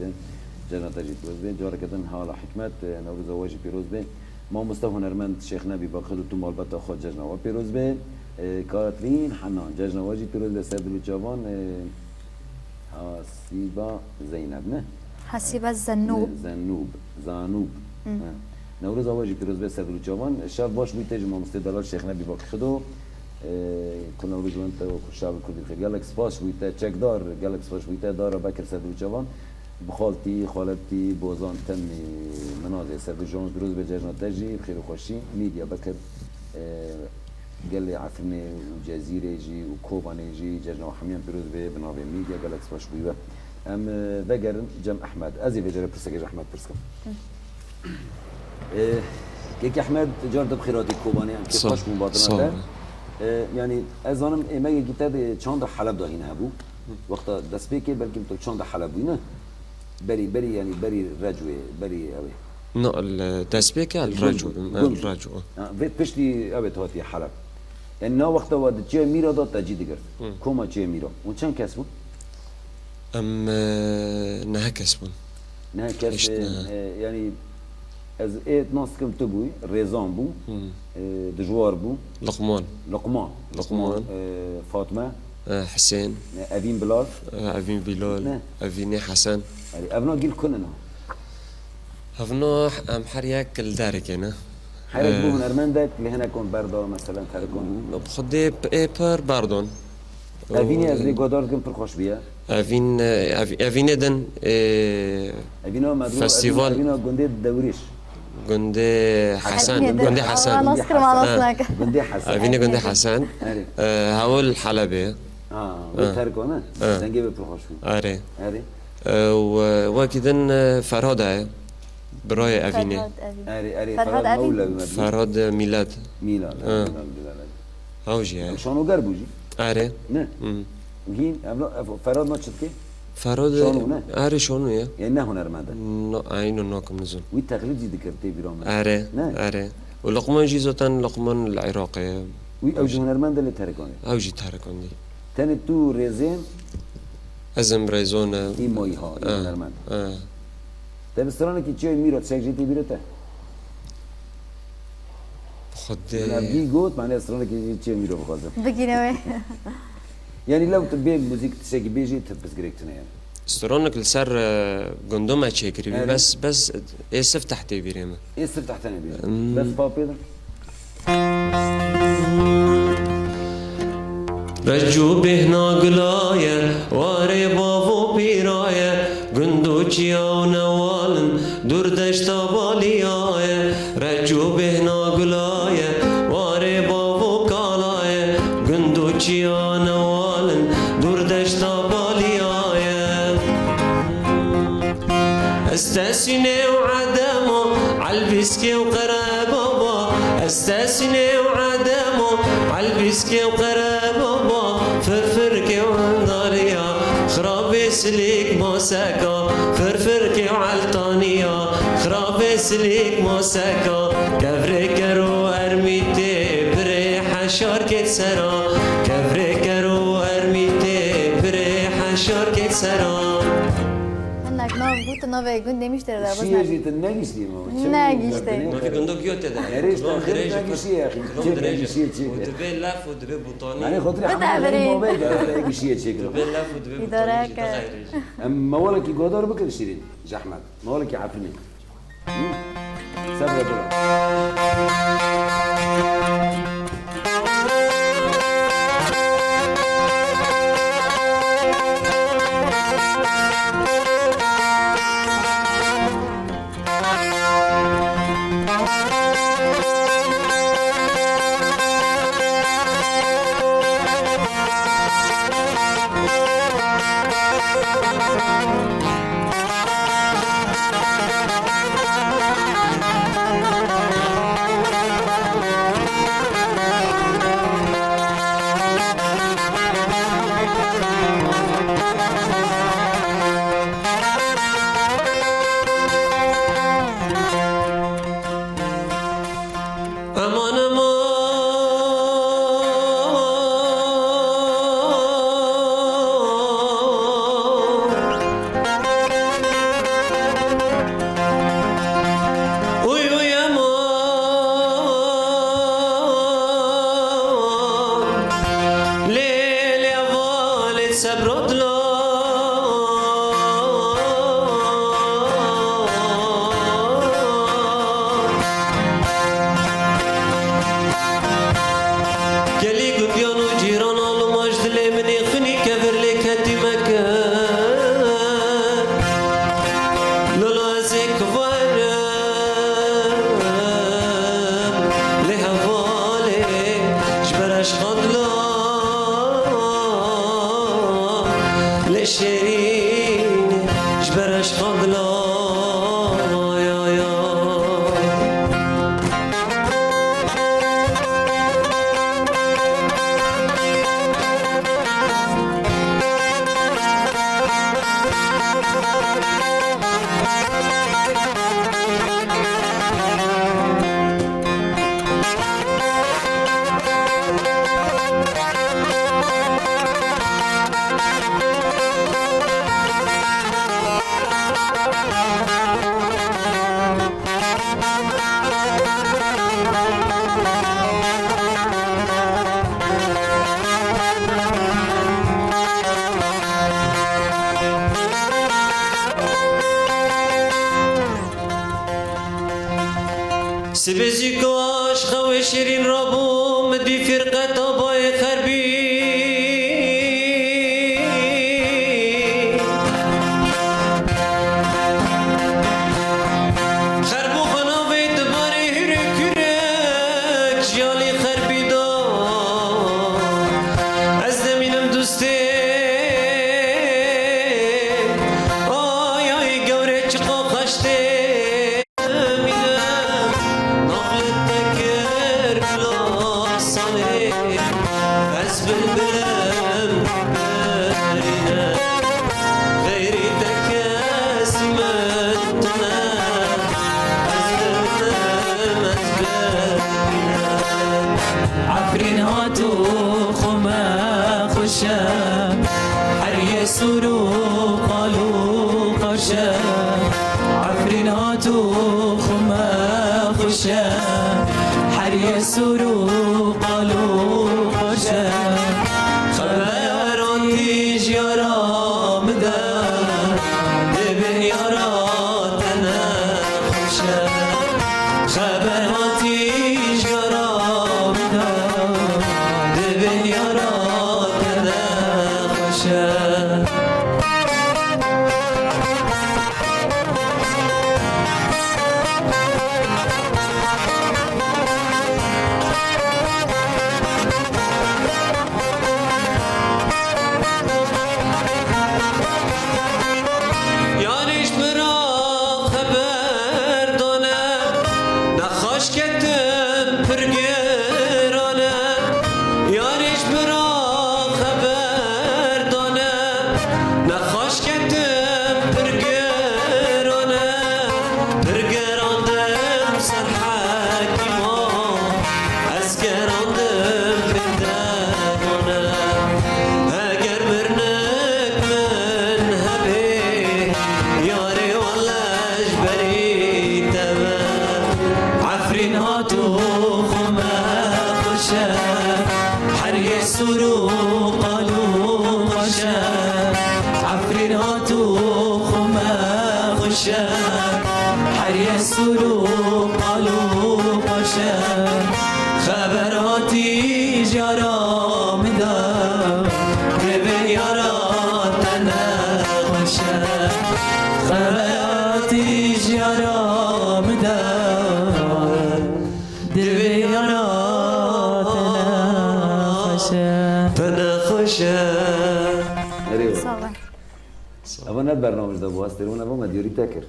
جشن تجي پیروز به جاره کدن حالا حکمت نوروز واجی پیروز به ما مصطفى هنرمند شیخ نبی باقی تو مالبات خود جشن و پیروز به کاترین حنان جشن واجی پیروز به سردول جوان حسیبا زینب نه حسيبة زنوب زانوب نوروز واجی پیروز به سردول جوان شب باش بویتا جمع مستدلال شیخ نبی باقی خودو كل نوروز وانت والشعب الكردي بخير قال لك سباس ويتا تشيك دار قال لك سباس ويتا دار بكر سردول جوان بخالتي خالتي بوزان تم منازل سردول جوان بروز بجاجنا تجي بخير وخوشي ميديا بكر قال لي عفرني وجزيرة جي وكوباني جي جاجنا وحميان بروز بنابي ميديا قال لك سباس ويبا ام بقر جم احمد ازي فجر برسك احمد برسكم كيك احمد جارد بخيراتي كوباني ام كيف خوش مبادرات يعني ازانم ايماجي جيتاد چاند حلب داهين هبو وقت دست بيكي بلكي تو چاند حلب وينه بري يعني بري رجوي بري اوي نو التسبيك الرجو فيت بشتي اوي توتي حلب يعني نا وقت ود جي ميرا دا تجي ديگر كوما جي ميرا وچن كسبو ام نه كسبون نه كسب يعني از ايت ناس كم تبوي ريزان بو دجوار بو لقمان فاطمه حسين افين بلال افيني حسن يعني ابنا جيل كلنا افنا ام حرياك الدارك هنا حرياك بو من ارمندك اللي هنا كون بردا مثلا تركون بخدي ايبر باردون افيني از لي غودار كم برخوش بيا افين دن افينا مدرو فستيفال افينا غوندي دوريش جندي حسن جندي حسن جندي حسن هقول حلبي وتركونا نجيب بروخوش اري وكذا فرهاد براي افيني اري فرهاد ميلاد هاوجي شانو غربوجي اري نه هين فرهاد ما تشتكي فراد اره شونو يا يعني نه هنرمنده عينو ناكم نزون والتقليد ذكرتي برام اره ولقمان جيزتان لقمان العراقي وی او هنرمند اللي ترکانه او جی ترکاندی تن تو رزين ازم ریزون ایمایی ها هنرمند دبسترانه که چیه میراد سجدی بیرته خود نبی گفت معنی استرانه که چیه میرو بخوازم بگیرم يعني لو تبي موزيك تسجل بيجي تبس قريتنا يعني استرانك لسر گندم چه کری آره. بس اسف تحت بیریم ايه استفتح تاني بيجي بس بابي ده رجو بهنا قلايا واري بابو بيرايا قندوچيا ونوالن دور دشتا باليايا رجو بهنا قلايا واري بابو كالايا قندوچيا نوالن دور دشتا باليايا استسيني وعدمو عالبسكي وقرابابا استسيني وعدمو عالبسكي وقرابابا فرفركي وعنداليا خرابي سليك موسكا فرفركي وعالطانيا خرابي سليك موسكا كفركرو ارميتي بريحة شاركت سرا كفركرو ارميتي بريحة شاركت سرا هناك ناف قلت ناف يقول نمشتري ده بس شيء جيت الناقش دي ما ناقش دي. ما في گندو گیوت ده يا ريت تاخذ ناقش يا اخي كلهم ناقش دريجة شيء ودبي لف ودبي بوطاني يعني خاطري بدأ حمد بريد. الموبايل ناقش شيء دبي لف ودبي إدارة بوطاني ك- اما ولك يقدر بكر شيرين جحمد ما ولك يعرفني سبب بلا امان امان اوی اوی امان لیلی والد صبرت گلی گویان و جیران آلو ماش دلی منی خونی کبر لیکتی مکن لولا از یک وارم لی حوالی جبرش خدلا لی شیرین جبرش خدلا یا یا سبزی کاش خوی شیرین را بوم دی فرقت آبای خربی خربو خنا وید باری هره کرک جالی خربی دا از دمینم دوسته آی آی گوره چقا خشته مینم نقل تکر بلا سانه خوشه حریه سورو قالو قاشه عفرین هاتو خمه خوشه حریه سورو قالو قاشه خبران تیج یارا مده دبن یارا تنه خوشه خبران تیج یارا مده دبن یارا تنه خوشه یارش برا خبر دانه نخواش کتم پرگرانه یارش برا خبر دانه نخواش کتم پرگرانه پرگراندم سر حکیما از گراندم پدرانه اگر برنک من هبه یاری والله بری تبه عفرین هاتو خمه خوشه حریه سورو قالو خوشه عفرین هاتو خمه خوشه حریه سورو قالو خوشه خبراتی جارا مده ببین یارا تنه خوشه خبراتی جارا مده ببین یارا تنه خوشه ايوه صافي انا البرنامج ده بواسطه وانا ما ديوري تاكر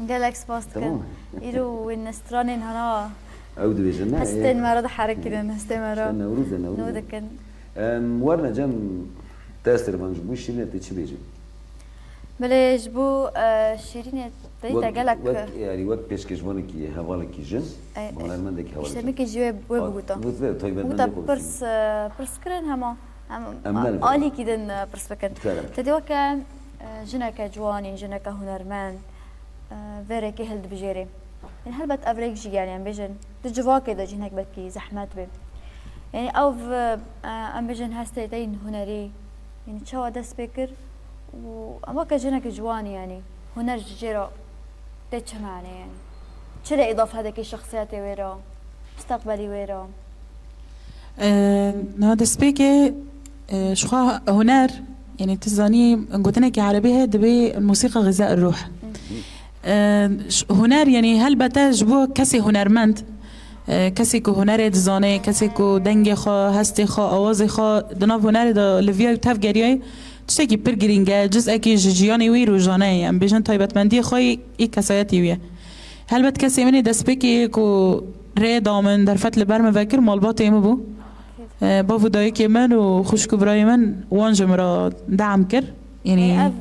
قالك سباست كان تمام. إيرو والنسترانين هنا او ديفيجن هستين مرة حركة كده هستين مرة نوروز نودا كان ورنا جم تاثر ما نجبوش شيء تيجي بيجي بله جبو شيرين تريد قالك يعني وقت بيشكشبونك هوالك جن أي. وانا المندك هوالك اشتميك جواب وبوتا بوتا طيب بوتا برس كرن هما أمدال. آلي كيدن برس بكن فعلا. تدي وكان جنك جواني جنك هنرمان فيرك هلد بجيري يعني هل بت أفريق جي يعني بيجن تجواك إذا جنك بتكي زحمات بي يعني أو أم بيجن هستيتين هنري يعني تشوا دس بكر وأما كجنك جواني يعني هنر جيرا تتش معنى يعني شلا إضافة هذاك الشخصيات ويرا مستقبلي ويرا هذا سبيكي شخوا هنر يعني تزاني قلتنا كعربية دبي الموسيقى غذاء الروح هنر يعني هل بتجبو كسي هنرمند کسی که هنر دزانه کسی که دنگ خوا هستی خوا آواز خوا دناف هنر دا لویای تف گریای چه کی پر گرینگه جز اکی جیانی وی رو جانه ام بیشن تایبتمندی خوای ای کسایتی ویه هل بت کسی منی دست بکی کو ری دامن در فتل برم وکر مالبات ایمو بو با ودایی که من و خوشکو برای من وانجم را دعم کر يعني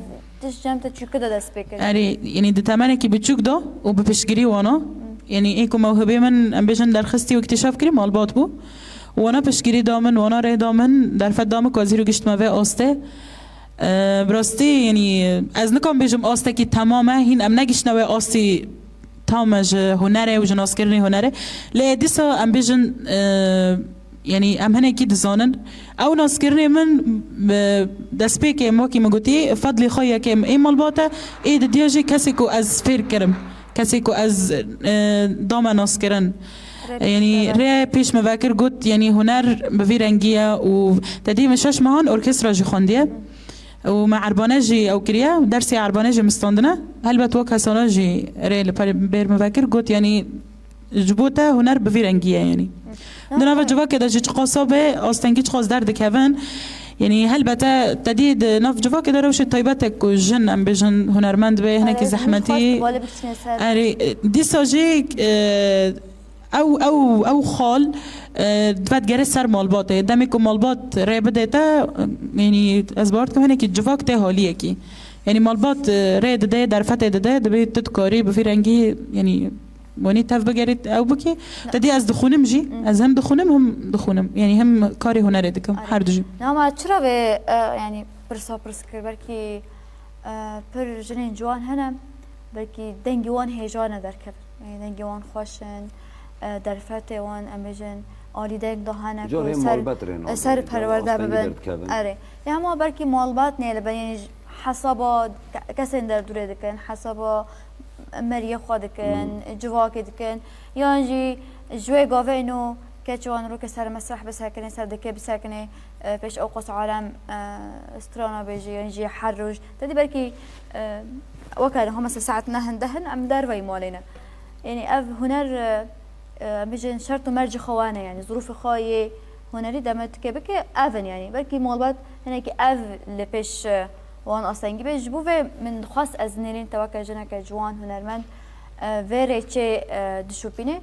تش جامت شو كده دست بكر يعني ده تمانه كي بتشوك ده وببشجري وانا يعني ايكو موهبه من امبيشن در خستي واكتشاف كري مالبات بو وانا بشجري دامن وانا ري دامن در فد دامك وزيرو گشت ما آسته براستی يعني از نکام بيجم آسته كي تمامه هين ام نگشت نوه آستی تامج هنره و جناس کرنی هنره لی دیسا ام بیشن يعني ام هنا كي زانن او ناس كرني من دست بي كي موكي مگوتي فضلي خويا كم اي مالباته اي دياجي كسيكو از فير كرم كسيكو از دام ناس كرن يعني ري بيش مفاكر قلت يعني هنر بفي رنگيه و تدي مشاش مهان اوركسترا جي خونديه ومع عربانجي او كريا درسي عربانجي مستندنا هل بتوك هسانجي ري بير مفاكر قلت يعني جبوته هنر بفي رنگيه يعني دنا جوا كده جي قصابه استنگي خاص درد كفن يعني هل بتا تديد نف جوا كده روش طيبتك وجن ام بجن هنرمند به هناك زحمتي اري دي ساجي او خال دفت جري سر مالبات دمك مالبات ري بديتا يعني ازبارت كمان كي جواك ته حاليه كي يعني مالبات ري ده در فته ده بي تدكاري بفي رنگي يعني بونی تف بگرید او بکی تدی از دخونم جی از هم دخونم يعني هم کاری هنری دکم هر دو جی نما چرا به يعني برسا برس كر بركي پر جنين جوان هنا بركي دنگي وان هيجان در كبر يعني دنگي وان خوشن در فتي وان امجن آلی دنگ دهانه جور هم مالبات رهنا سر پرورده ببن آره يعني ما بركي مالبات نيل بن يعني حسابا كسن در دوره دكن حسابا مريه خود دكن جواك دكن يعني جوي قافينو كاتشوان رو كسر مسرح بساكنه سر دكه بساكنه پیش اوقات عالم استرانا بيجي يعني حرج تدي بركي وكان هم ساعة نهن ام دار وي مالينا يعني اف هنر بيجي شرط مرج خوانه يعني ظروف خايه هنري دمت كبك افن يعني بركي مالبات هناك اف اللي پیش وان اصلا بيج بو من خاص از نيرين توكا جنك جوان هنرمند فيري تشي دشوبينه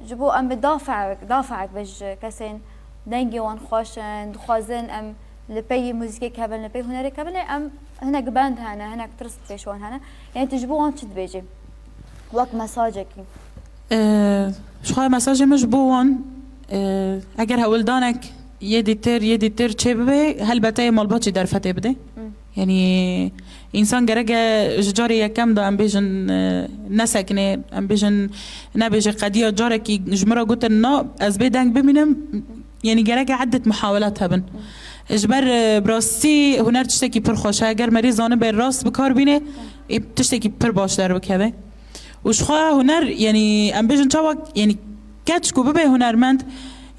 جبو ام دافعك بج كسين دنگي وان خوشن دخوازن ام لبي موسيقى كابل لبي هنري كابل ام هنا باند هنا ترست بيشوان هنا يعني تجبو وان تشد بيجي وقت مساجك شو مساج مش بوان اگر هولدانك يدي تر چه ببه هل بتاي مالباتي در فته بده يعني انسان گرگه جاری یکم دا ام بیشن نسکنه ام بیشن نبیشه قدیا جاره کی جمرا گوتن نا از بیدنگ ببینم يعني گرگه عدت محاولات هبن اجبر براستی هنر تشتکی پر خوشه اگر مریضانه به راست بکار بینه تشتکی پر باش در بکبه وشخواه هنر يعني ام بیشن چاوک يعني کچ کو ببه هنرمند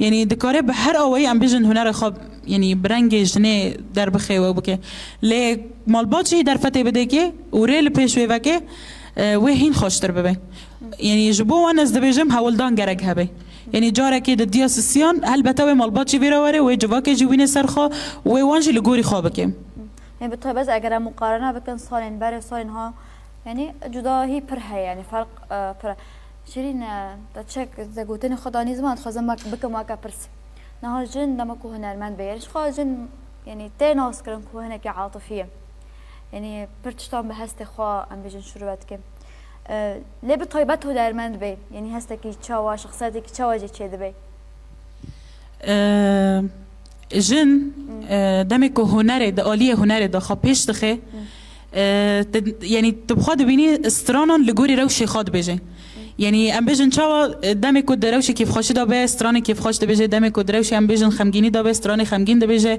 يعني دكاره بحر اوي ام بيجن هنر خوب يعني برنگ جنه در بخي و بك ل مالباچي در فته بده كي وريل پیش وكه و هين خوشتر ببه يعني جبو وانا از دبيجم هولدان گرگ هبه يعني جاره كي د دياسيان هل بتاوي مالباچي ويروره و جواكه جوين سرخه و وانجي لغوري خوبك يعني بالطبع بس اگر مقارنه بكن صالين بر صالين ها يعني جدا هي پرها يعني فرق پر شيرين تشك زغوتن خداني زمان خزم بكم واقع برس نهار جن دمكو هنرمند بيرش خاجن يعني تناس كرن كو هناك عاطفيه يعني برتشتان بهست خا ام بيجن شروعتك ليه بطيبته هنرمند بي يعني هستكي تشاوا شخصيتك تشاوا جي تشد بي جن دمكو هنر د اليه هنر د خبيش دخه يعني تبخاد بيني استرانن لغوري روشي خاد بيجي يعني ام بيجن چاوا دمي کو دروشي كيف خوش دا به استراني كيف خوش دا بيجي دمي کو دروشي ام بيجن خمگيني دا به استراني خمگين دا بيجي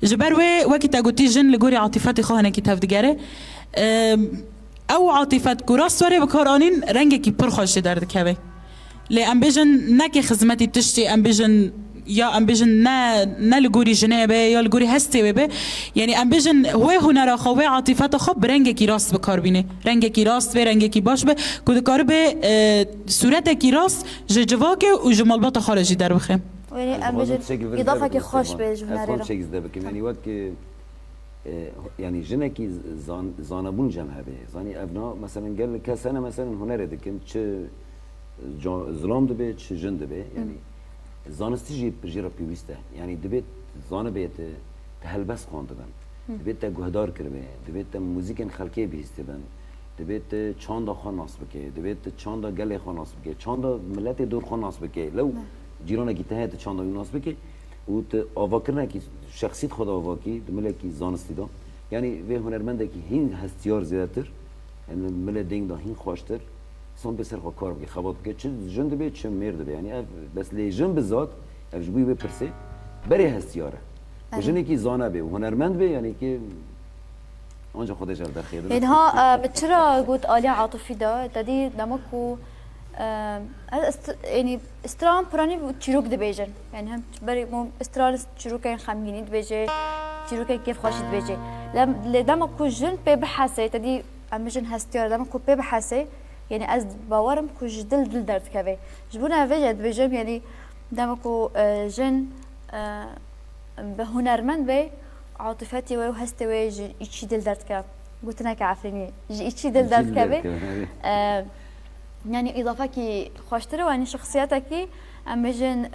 جبر وقت تاغوتي جن لغوري عاطفت خو هنه كتاب دگره او عاطفت كراس وري بكارانين رنگ كي پر خوش در دكبه ل ام بيجن نك خدمتي تشتي ام بيجن يا ام بيجن نا لغوري جنابه يا لغوري هستي به يعني ام بيجن هو هنر خو عاطفت خو برنگ کی راست بکار بینه رنگ کی راست و رنگ کی باش به کد کار به صورت کی راست جواک و جمالبات خارجی در بخه يعني ام بيجن اضافه كي خوش به جهناري افهم شيء ده بك يعني وقت يعني جنكي زانبون جمع به زاني ابنا مثلا قال كسنه مثلا هنر دكن چه ظلام ده چه جند به يعني زانستی جی پرجیرا پیوسته یعنی دبیت زانه بیت تهلبس خواند بن دبیت گهدار کرده دبیت موزیکن خلقی بیسته بن دبیت چاندا خان ناس بکه دبیت چاندا گله خان ناس بکه چاندا ملت دور خان ناس بکه لو جیرانه کی تهت چاندا ناس بکه و آواکرنه کی شخصیت خدا آواکی دمله کی زانستی دا یعنی و هنرمنده کی هین هستیار زیادتر یعنی مله دینگ دا هین خوشتر سون بسر خو کار بگی خواب بگی چه جند به چه مرد به یعنی بس لی جن بزاد افش بوی به پرسه بری هستیاره و جنی کی زانه به و هنرمند به یعنی که آنجا خودش در خیر اینها چرا گفت عالی عاطفی دا دادی دمکو يعني استران براني تشيروك دبيجن يعني هم بري مو استران تشيروك خميني دبيجي تشيروك كيف خوش دبيجي لما كو جن ببحثي تدي امجن هستيار لما كو ببحثي يعني از باورم كو دل درد كبي جبونا فيجد بيجم يعني دمكو جن بهنرمند بي عاطفتي وهستي وي يشي دل درد كب قلت لك عفريني يشي دل درد كبي يعني اضافه كي خوشتره واني شخصيتك امجن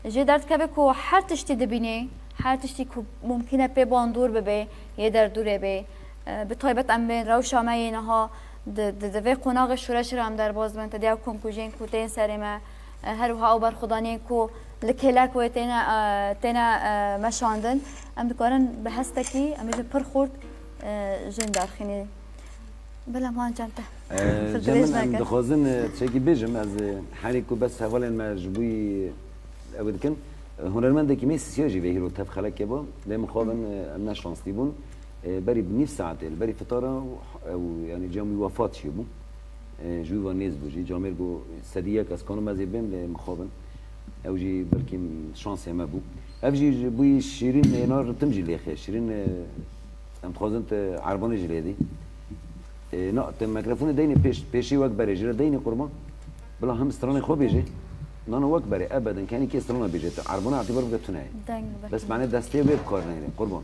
جي درد كبي كو هر تشتي دبيني هر تشتي كو ممكنه بي باندور ببي يدر دوره بي بطيبت ام بين روشا ماينها دوی قناغ شورش هم در باز من تدیا کم کجین کو تین سرما هر وها او برخدانی کو لکلک و تینا مشاندن ام دکارن به هستکی ام پر خورد جن دارخینی بلا ما انجامته جمن دخوازن تشكي بيجم از حالكو بس حوالا ما جبوي اود كن هنرمند كي ميس سياجي في هيرو تاب خلاك يابا لما خابن امنا شانس تيبون بري بنيف ساعات بري فطاره او يعني جامي وفات شيبو جوي ونيز بوجي جامر بو سديه كاس كانوا مازيبن لمخابن او جي بركي شانس ما بو افجي بوي شيرين ينار تمجي لي اخي شيرين ام خوازنت عربانه جليدي نقط الميكروفون ديني بيشي وكبري جرا ديني قربان بلا هم استراني خو بيجي نانا وكبري ابدا كاني كي استرانا بيجي عربانه اعتبار بقتناي بس معناه دستي ويب كار نيري قربان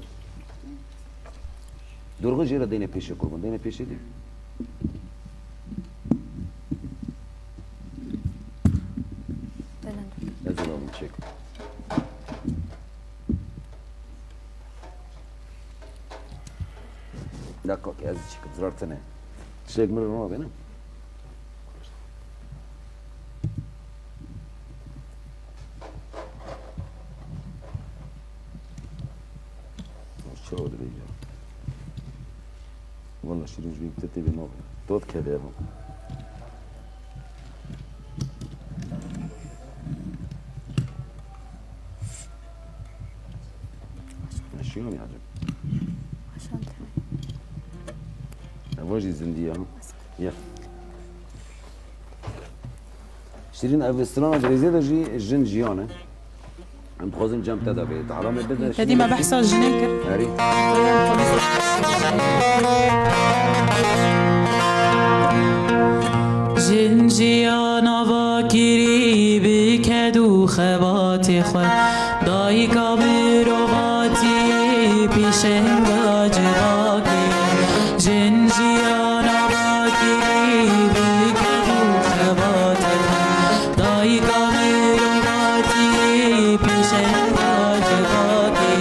درغ جرا ديني بيشي قربان ديني بيشي دي لازم نشيك دقق از چیک بزرگتنه شیک مرد رو بینم شو دريجة والله شيرين جوي بتتي بنوب توت كده هم شو يوم يعجب عشان واجي زندية يا شيرين افسترانا جريزيدا جي الجن جيانه عم بخوزن جام تدا بيت عرامة بدنا تدي ما بحصل جنيكر هاري جن جيانا واكري بكدو خبات خود داي كامير وباتي بيشن واجراكي جن جيانا واكري بكدو خبات خود داي كامير وباتي بيشن واجراكي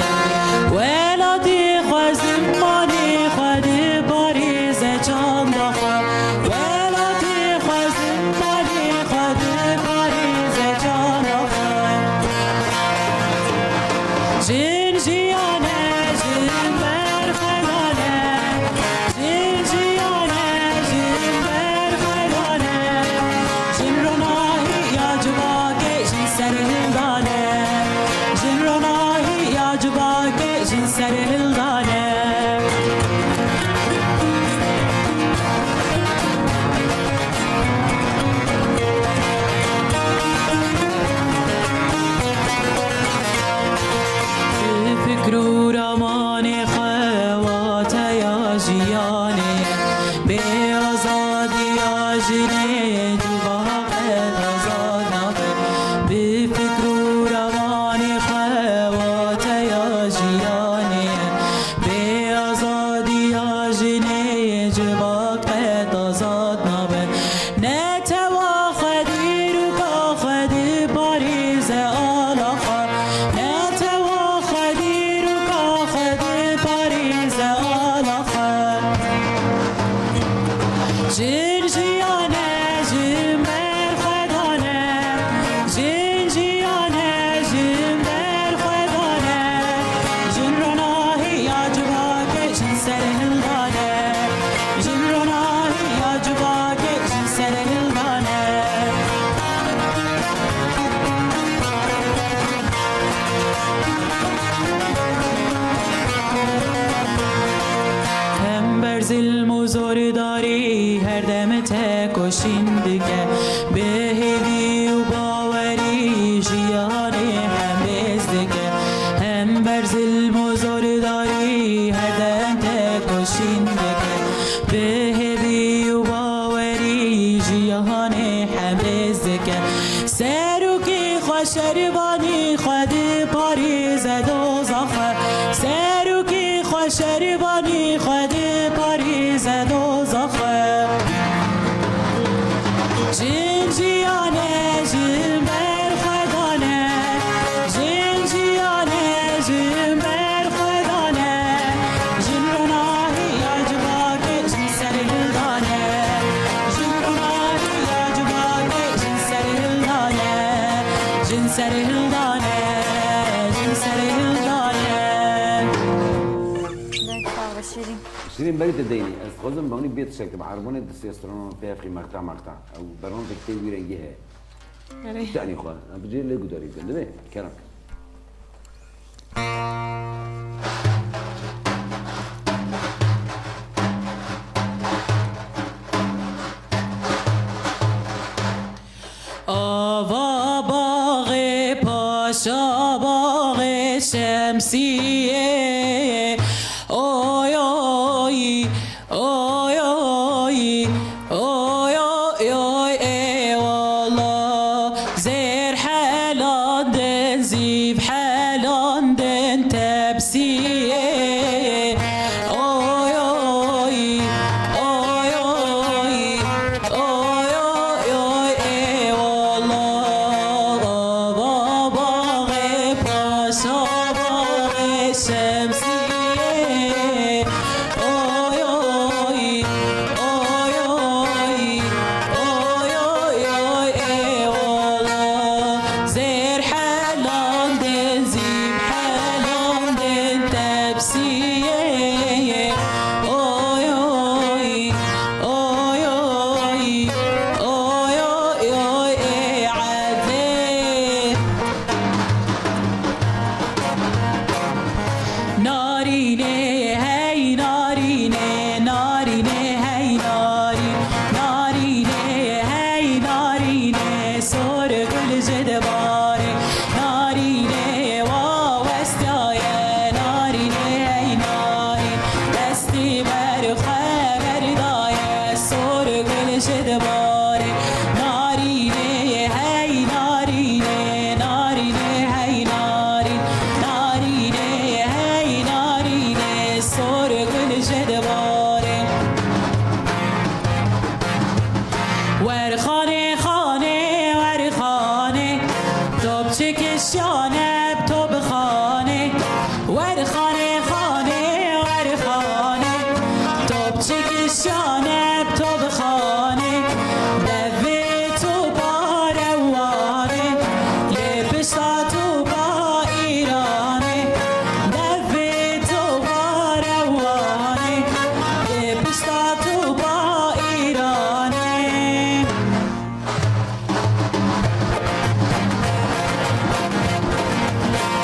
ولادي خوزم ماني خود باريز چند خود ولادي خوزم ماني خود باريز چند خود جن جيانا جن برخدانه جن جيانا جن برخدانه جن روناهي يا جباكي جن سرهلدانه جن روناهي يا جباكي جن سرهلدانه فكرو رمان خوات يا جياني بأزادي يا جني جواق أزادنا بفكرو رمان خوات يا جياني بأزادي يا جني جواق أزادنا نتوا خدير وكاخد باريز آلاخا نتوا خدير وكاخد باريز آلاخا جن جيانا جن برخدانه جن جيانا جن برخدانه جن روناهي يا جواكي جن سرهلدانه جن روناهي يا جواكي جن سرهلدانه هم برزل مزور داری هر دم تکشین دیگه به هیدی و باوری جیانی هم بیز دیگه هم برزل مزور داری هر دم تکشین دیگه به هیدی و باوری جیانی هم بیز دیگه سرو کی خوشربانی خود پاریز دوزخه سرو کی خوشربانی خود پاریز دوزخه جن جیانه جن برخدانه جن جیانه جن برخدانه جن روناهی یا جواکه جن سرهلدانه شیرین شيرين بالي تديني خذهم بوني بيت شكل بعربون التستوستيرون فيها في مقطع او برون تكتي ويرنجيها تاني اخوان بجي اللي قدري ده كلام آوا باغ پاشا باغ شمسیه اوی اوی اوی اوی اوی اوی ای والا زیر حلاندن زیب حلاندن تبسیه اوی اوی اوی اوی اوی اوی ای والا آوا باغ پاشا باغ شمسیه اوی اوی اوی اوی اوی اوی ای والا زیر حلاندن زیب حلاندن تبسیه اوی اوی اوی اوی اوی اوی ای عدل نارینه هی نارینه نارینه هی ناری نارینه هی نارینه سر گل جدباره نارینه وا وستایه نارینه هی نارین دستی بر خبر دایه سر گل جدباره نارینه هی نارینه نارینه هی نارین نارینه هی نارینه سر گل جدباره ور خانه خانه ور خانه توب چکشانه تو بخانه ور خانه خانه ور خانه توب چکشانه تو بخانه دوی تو با روانه لبسا تو با ایرانه دوی تو با روانه لبسا تو با ایرانه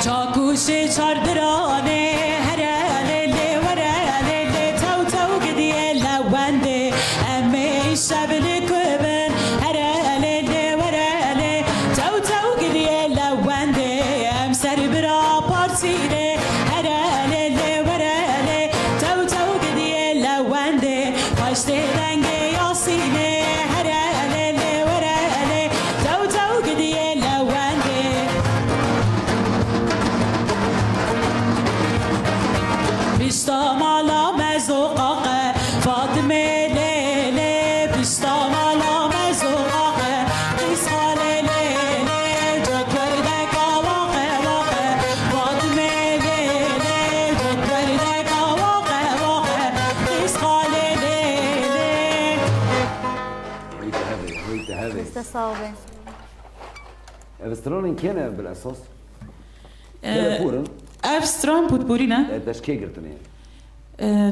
چاکوش چاردرانه هره لیلی وره لیلی تو تو گدیه لونده امی شبلی کبن هره لیلی وره لی تو تو گدیه لونده ام سر برا پارسینه هره لیلی وره لی تو تو گدیه لونده پاشت رنگ یاسینه هره لیلی وره لی تو تو گدیه لونده بیشتا مالا مزوقاقه فاطمه لیلی بیشتا مالا مزوقاقه قیس خاله لیلی جد برده قواقه واقه فاطمه لیلی جد برده قواقه واقه قیس خاله لیلی هويت هذا استصابه استرون كان بالاساس لا بورن افستران پودپوری تشكي قرتني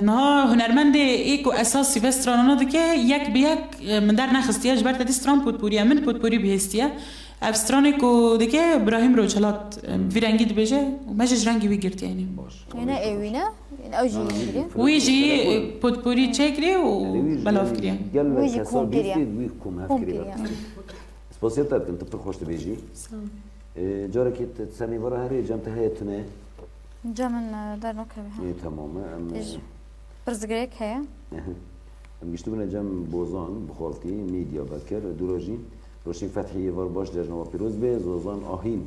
نه هنرمند ایکو اساسی وسترانانا دکه یک به یک من در نخستیه جبرت دیستران پودپوری من پودپوری بهستیه افستران کو دکه ابراهیم روچلات ویرنگی دبیجه و مجش رنگی ویگرتی یعنی هنا ايوينا اوجي يجري ویجی پودپوری چکری و بلاف کریه قال ويجي لك كوم كريا. ويكم كوم هفكري كريا. سباسيتات كنت بتخوش تبيجي جارك تسمي برا هري جمت هي تنه جا من دار نكبه تماما إيش؟ برزقريك هي مشتونا جم بوزان بخالتي ميديا بكر دوراجين روشين فتحي ورباش جرنوا بيروز به زوزان آهين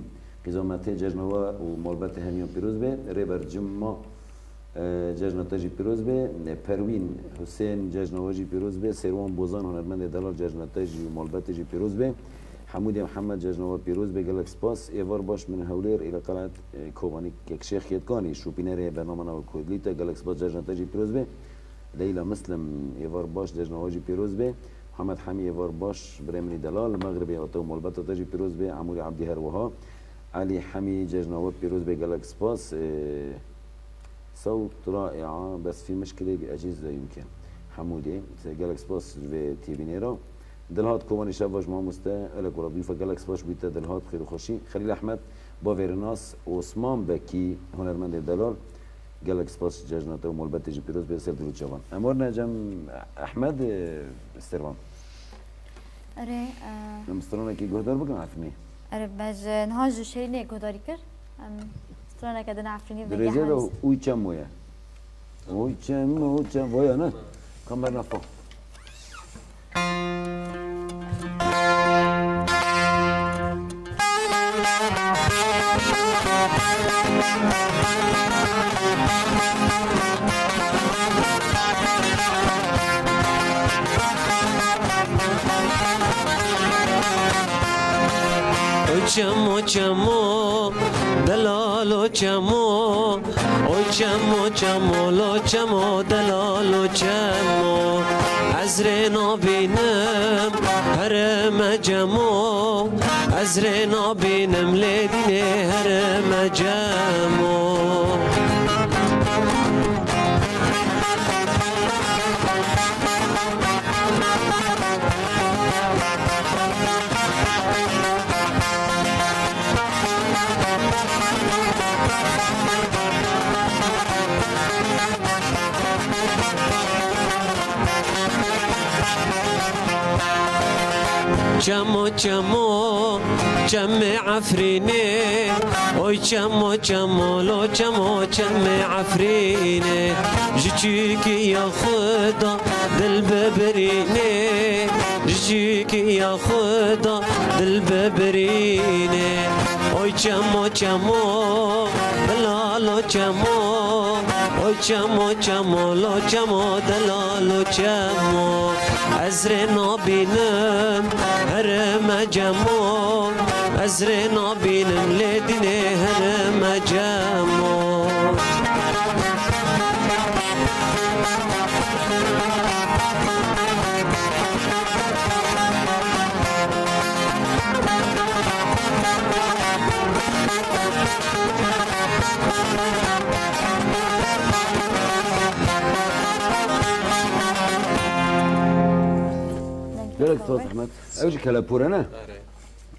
قزامته جرنوا ومالبت هميان بيروز به ريبر جمع جرنا تاجي بيروز به پروين حسين جرنوا جي بيروز به سروان بوزان هنرمند دلال جرنا تاجي ومالبت جي بيروز به حمودي محمد جرنوا بيروز به جالكس باس ايوار باش من هولير الى قلعه كوباني كشيخ يدكاني شو بيناري برنامجنا وكودليتا جالكس باس جرنا تاجي بيروز به ليلى مسلم ايوار باش جرنا جي بيروز به محمد حمي ايوار باش بريمني دلال المغربي وتو مالبت تاجي بيروز به عموري عبدي هروها علي حمي جرنا بيروز به جالكس باس صوت رائعة بس في مشكلة بأجهزة يمكن حمودي جالكس باس في تيبينيرا دلهات كوماني شافاج ما مستا لك ولا ضيفة جالكس باس بيتا دلهات خير وخشي خليل أحمد بافيرناس وعثمان بكي هنرمند دلال جالكس باس جاجناته ومولبت جي بيروز بيصير دلو جوان أمورنا جم أحمد استرفان اره مسترونه كي جهدار بكم عفني اره باج نهاج شيريني قداري كر سترانا كدنا عفريني درجة ده ويتشم ويا ويتشم ويا أنا كم فوق چمو چمو دلالو چمو اوی چمو چمو لو چمو دلالو چمو از رینا بینم هرم جمو از رینا بینم لیدینه هرم جمو چمو چمو چم عفرینه اوی چمو چمو لو چمو چم عفرینه جیکی یا خدا دل ببرینه جیکی یا خدا دل ببرینه اوی چمو چمو دلالو چمو اوی چمو چمو لو چمو دلالو چمو از رینا بینم هرم جمو از رینا بینم لیدینه هرم جمو جالك صوت أحمد أوجي كلا بورنا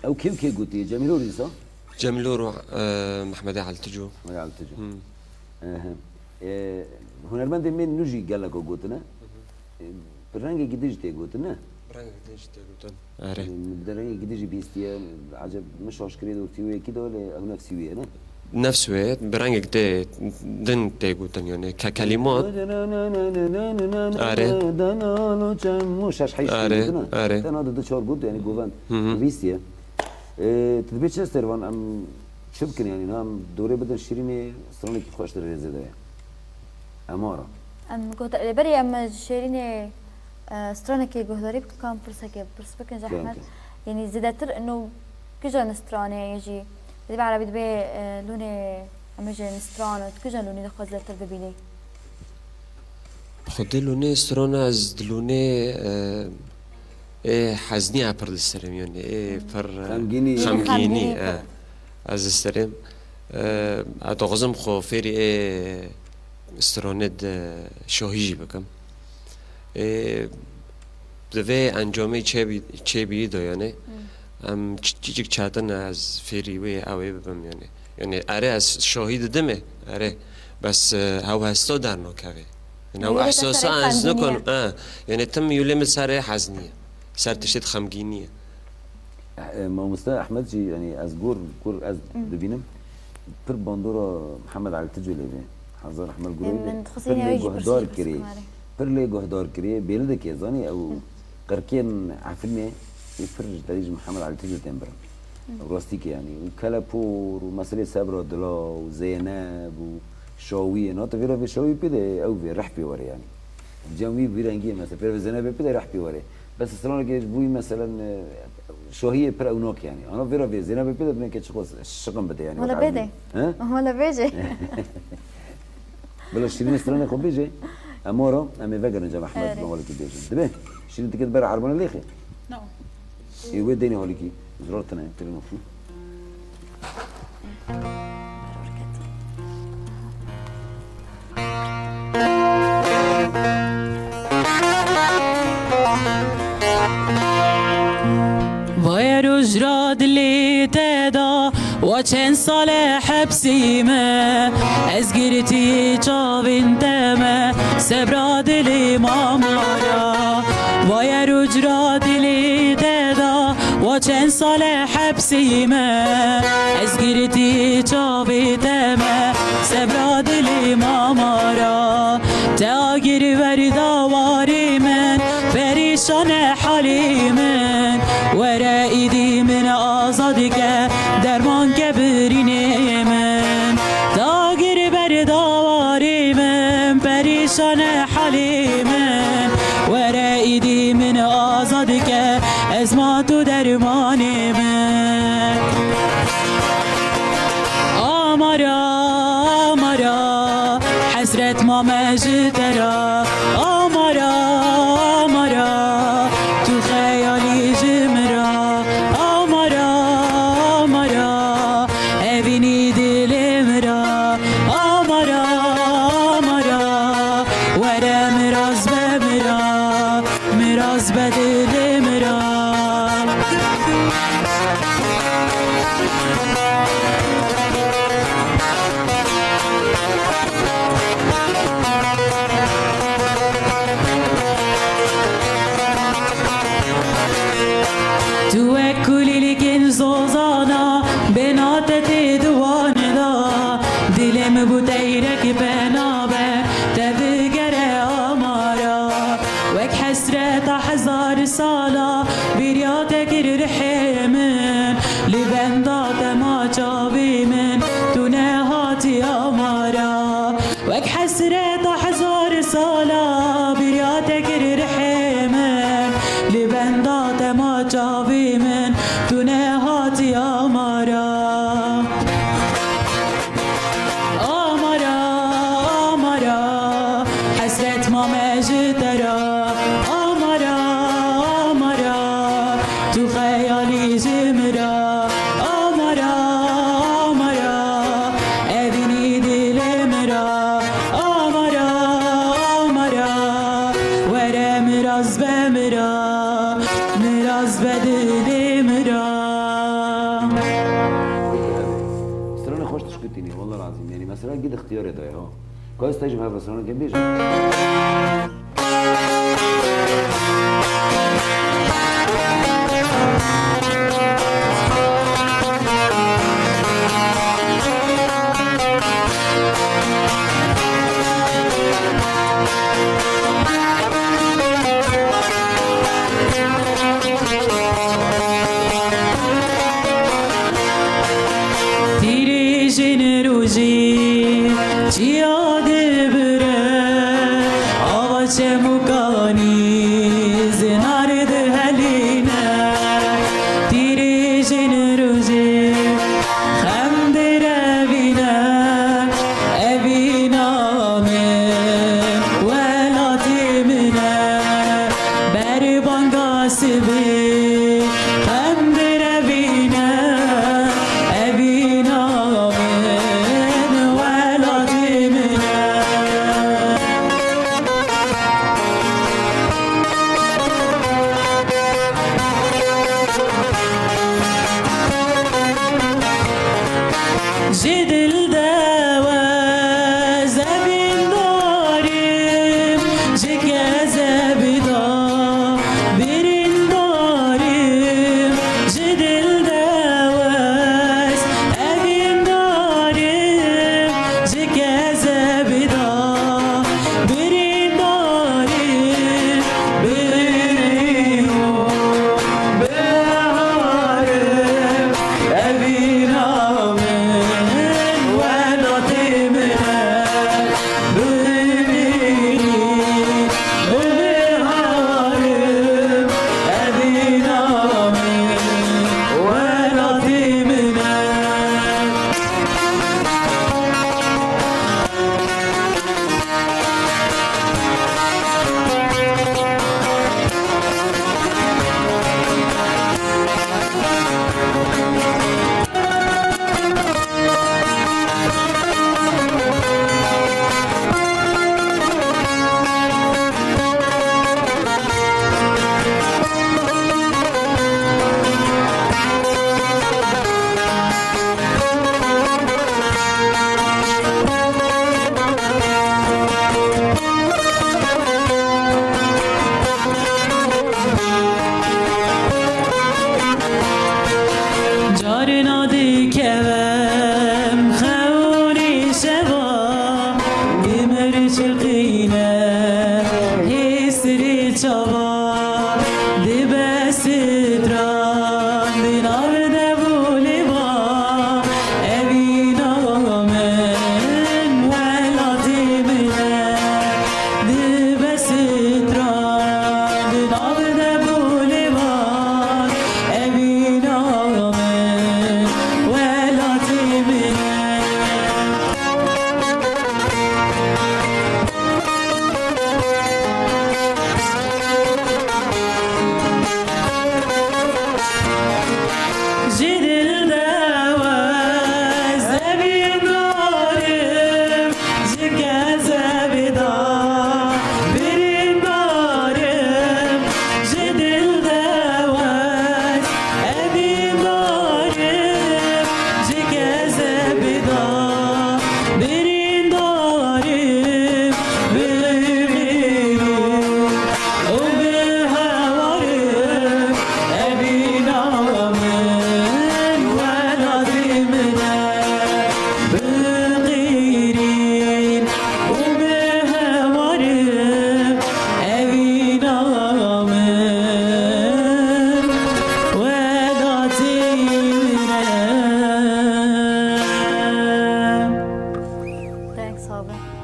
أو كيف كي قلتي جميل وريسا جملور محمد على التجو ما قال تجو هنرمند من نجي قال لك قلتنا برنامج جديد تي قلتنا آره برنامج جديد بيستيا عجب مش عشكري دكتور كده ولا أو نفسي ويا أنا نفس وقت برنامج ده دن تيجوتن يعني ككلمات مش حيش أنا ضد شهر بود يعني جوفان بيستيا تدبيش استرفان أم شبكن يعني نام دوري بدن شيريني استروني كيف خوش ترى زده أمارة كنت بري أما شيريني سترانا كي جهداري بكام برسكة برسبكن جحمت يعني زدتر إنه كجا سترانا يجي دبي عربي دبي لوني أمجن سترانا كجا لوني دخل زدتر دبيني خد لونه سترانا از لونه حزنی عبر السرم يعني فر خمگینی از السرم اتوقعم خو فيري استراند شاهیجی بکم دوی انجامی چه بی دایانه ام چیچک چاتن از فيري وی اوی ببم يعني اره از شاهید دمه اره بس هاو هستا در نکوه يعني هاو احساسا از نکن يعني تم يولم سر حزنیه سر تشت خمگینیه ما مستوى أحمد جي يعني از جور از دبينم بر باندورا محمد علي تجو لبي حضر أحمد جوري جهدار كري لي جهدار كري بيلد كيزاني أو قركين عفني يفرج تريج محمد علي تجو تنبر راستيك يعني وكلابور ومسألة سابرة دلا وزينب وشاوية ناتا فيرا في شاوية بيده أو في رح بيوري يعني جامي بيرانجي مثلا فيرا زينب بيده رح بيوري بس السلام كيش بوي مثلا شاهية بر أوناك يعني أنا فيرا في زينب بيده بدنا كيش خلاص الشقم بده يعني ولا بيجي ولا بيجي بلا شيرين السلام يخو بيجي أمورا أمي فجر نجم أحمد بمالك بيجي دبي شيرين تكيد برا عربنا ليخي نعم يوي ديني هوليكي زرارتنا تلينو سال حبسی ما از گرتی چاوین تما سبرا دلی مامارا وای رجرا دلی دادا و چند سال حبسی ما از گرتی چاوین تما سبرا دلی مامارا تاگیر ورداواری من پریشان حالی من ورائدی من آزادی که درمان که برینه من تاگیر ورداواری من پریشان حالی من ورائدی من آزادی که از ما تو درمان من آمارا حسرت ما مجدرا آمارا تو خیالی جمرا آمارا ابینی دل مرا آمارا ورا مراز به دل مرا تو کلی لیکن زوزانا بناتت دوان دا دلم بود ایرک بنابه تبگر آمارا وک حسرت هزار سالا بیریات گر رحمن لبندات ما جاوی من تو نهاتی آمارا وک حسرت هزار سالا بیریات گر رحمن لبندات ما جاوی من تو نهاتی آمارا حسرت ما مجدرا آمارا تو خیالی جمرا آمارا ابینی دل مرا آمارا ورا مراز به دل مرا سرانه خوش تشكتيني والله العظيم يعني مثلا قد اختياري ده ها كويس تجي هذا سرانه جنبي روزی چیاد بره آواز مکانی زنار دهلینه تیری جن روزی خم دروینه ابینا من ولاتی منه بر بانگا سبی خم دروینه ابینا من ولادی من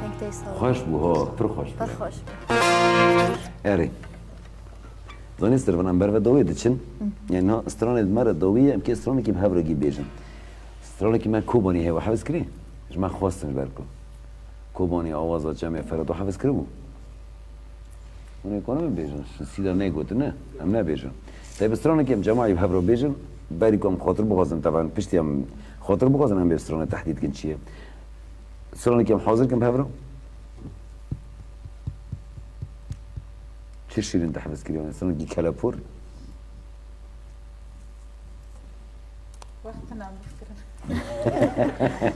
نکته سال خوش بو ها پر خوش بو خوش اری زانی استران امبر و دوی دچن یعنی ها استران مر دوی ام که استران کی به برگی بیجن استران کی من کوبانی هوا حفظ کری ما خواستم برکو کوبانی آواز جمع فرد و حفظ کرد اون کنم بیجن سیدا نگوت نه ام نه بیجن طيب استران کی جماعی به برو بیجن بری کم خاطر بغازم طبعا پشتی هم خاطر بغازم هم به استران تحدید کن چیه استران کی حاضر کم به برو چه شیرین تحفظ کردی استران کی کلاپور وقتنا عم بفكر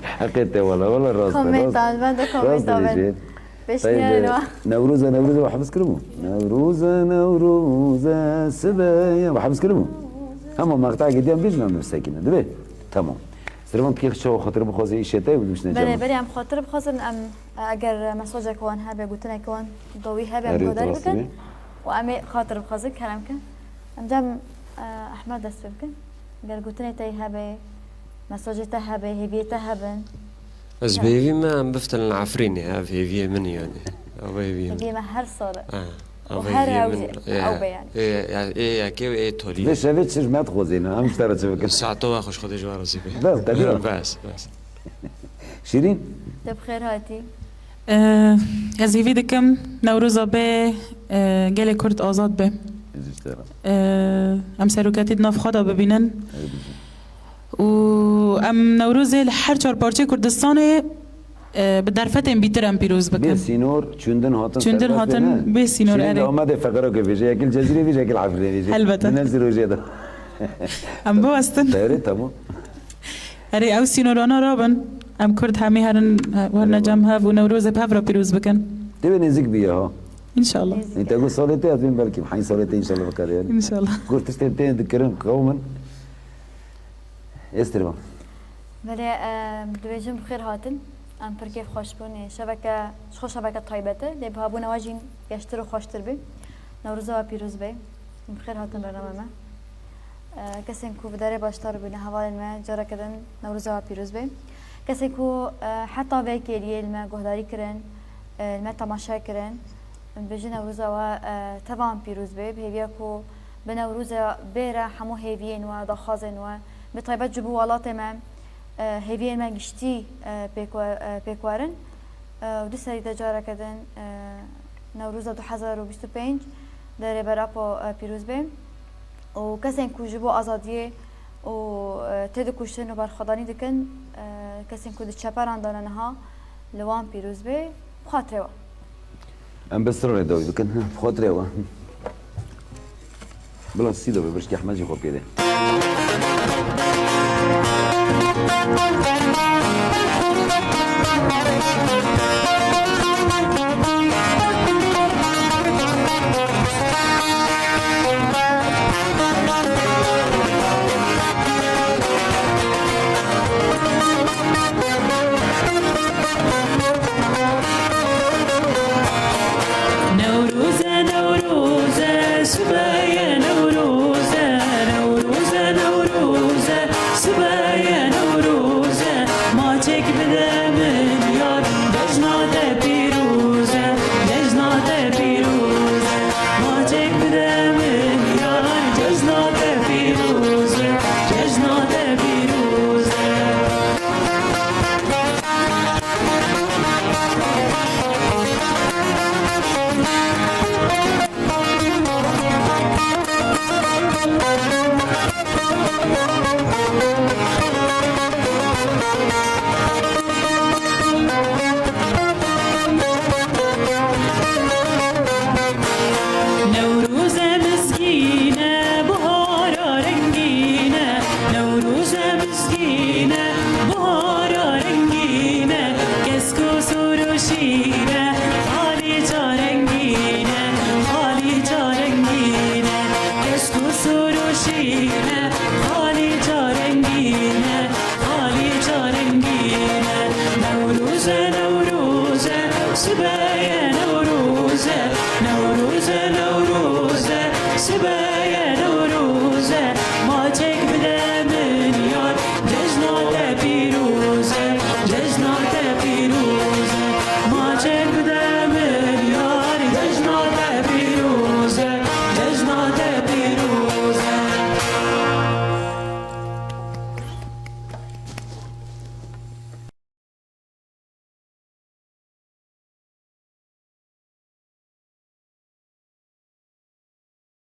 حقيقة والله راس كومنت بعد كومنت بعد باش نيروا نوروز وحبس كلمه نوروز سبايا وحبس كلمه هم مقطع قدام بيجنا من الساكنة دبي تمام سرمان كيف شو خاطر بخوزي شتاي ودمش نجمع بله ام خاطر بخوزن ام اگر مساج كون هبه قلتنا كون ضوي هبه مقدار بكن وامي خاطر بخوزك كلام كن ام جم احمد دست بكن قال قلتنا تي هبه مساج تهبه هبيه تهبن از بيفي ما عم بفتل عفريني ها بيفي مني يعني او بيفي هبيه ما هر صار وهر او بيان ايه كيو ايه تولي ليش شفتش ما تخوزينا هم اشتريت شبكة ساعتو اخش خد جوار راسي بس تقريبا بس شيرين بخير هاتي از هیوی دکم نوروزا به گل کرد آزاد به ام سروکتی ناف خدا ببینن و ام نوروز هر چهار پارچه کردستان به درفتم بیترم پیروز بکن بي سينور چوندن هاتن بي سينور اري آمده فقره که بيجي اكل جزيره بيجي اكل عفرين بيجي البته. ننزل وجه ده ام بوستن تاري تمام اري او سينورانا رابن ام کرد همه هرن ورنا جمع و نوروز به پیروز بکن تبي نزيك بيها ها ان شاء الله انت اقول صالتي هتبين بالكي بحين صالتي ان شاء الله بكره يعني ان شاء الله قلت تشتين ذكرهم قوما استروا بله دویجم بخیر هاتن ام پرکیف خوش بون شبکه خوش شبکه طیبته لی به بون واجین یشتر و خوشتر بی نوروز و پیروز بی بخیر هاتن برنامه ما کسی کو بداره باشتر بین حوال ما جرا کردن نوروز و پیروز بی کسی کو حتی وکیلی ما گهداری کردن ما تماشا کردن بجی نوروز و تمام پیروز بی بهیه کو به نوروز بیره همو هیوین و دخازن و به طیبت جبو والات ما هیوین ما گشتی پیکوارن و دو سری تجاره کردن نوروز 2025 در براپو پیروز بیم و کسی که جبو آزادیه و تد کشتن و برخوادانی دکن کسی که دچپران داننها لوان پیروز بی خاطره و ام بسرور دوي بكن خاطري وا بلا سيدو ببرشكي احمد جي خوب كده نوروزه نوروزه سبايا نوروزه نوروزه نوروزه سبايا نوروزه ما تك بده من يار لجنة بيروزه لجنة بيروزه ما تك بده من يار لجنة بيروزه لجنة بيروزه نوروز مسکینه بهارا رنگینه نوروز مسکینه بهارا رنگینه کسکو سروشینه خالی جا رنگینه خالی جا رنگینه کسکو سروشینه خالی جا رنگینه خالی جا رنگینه نوروز نوروز سبايا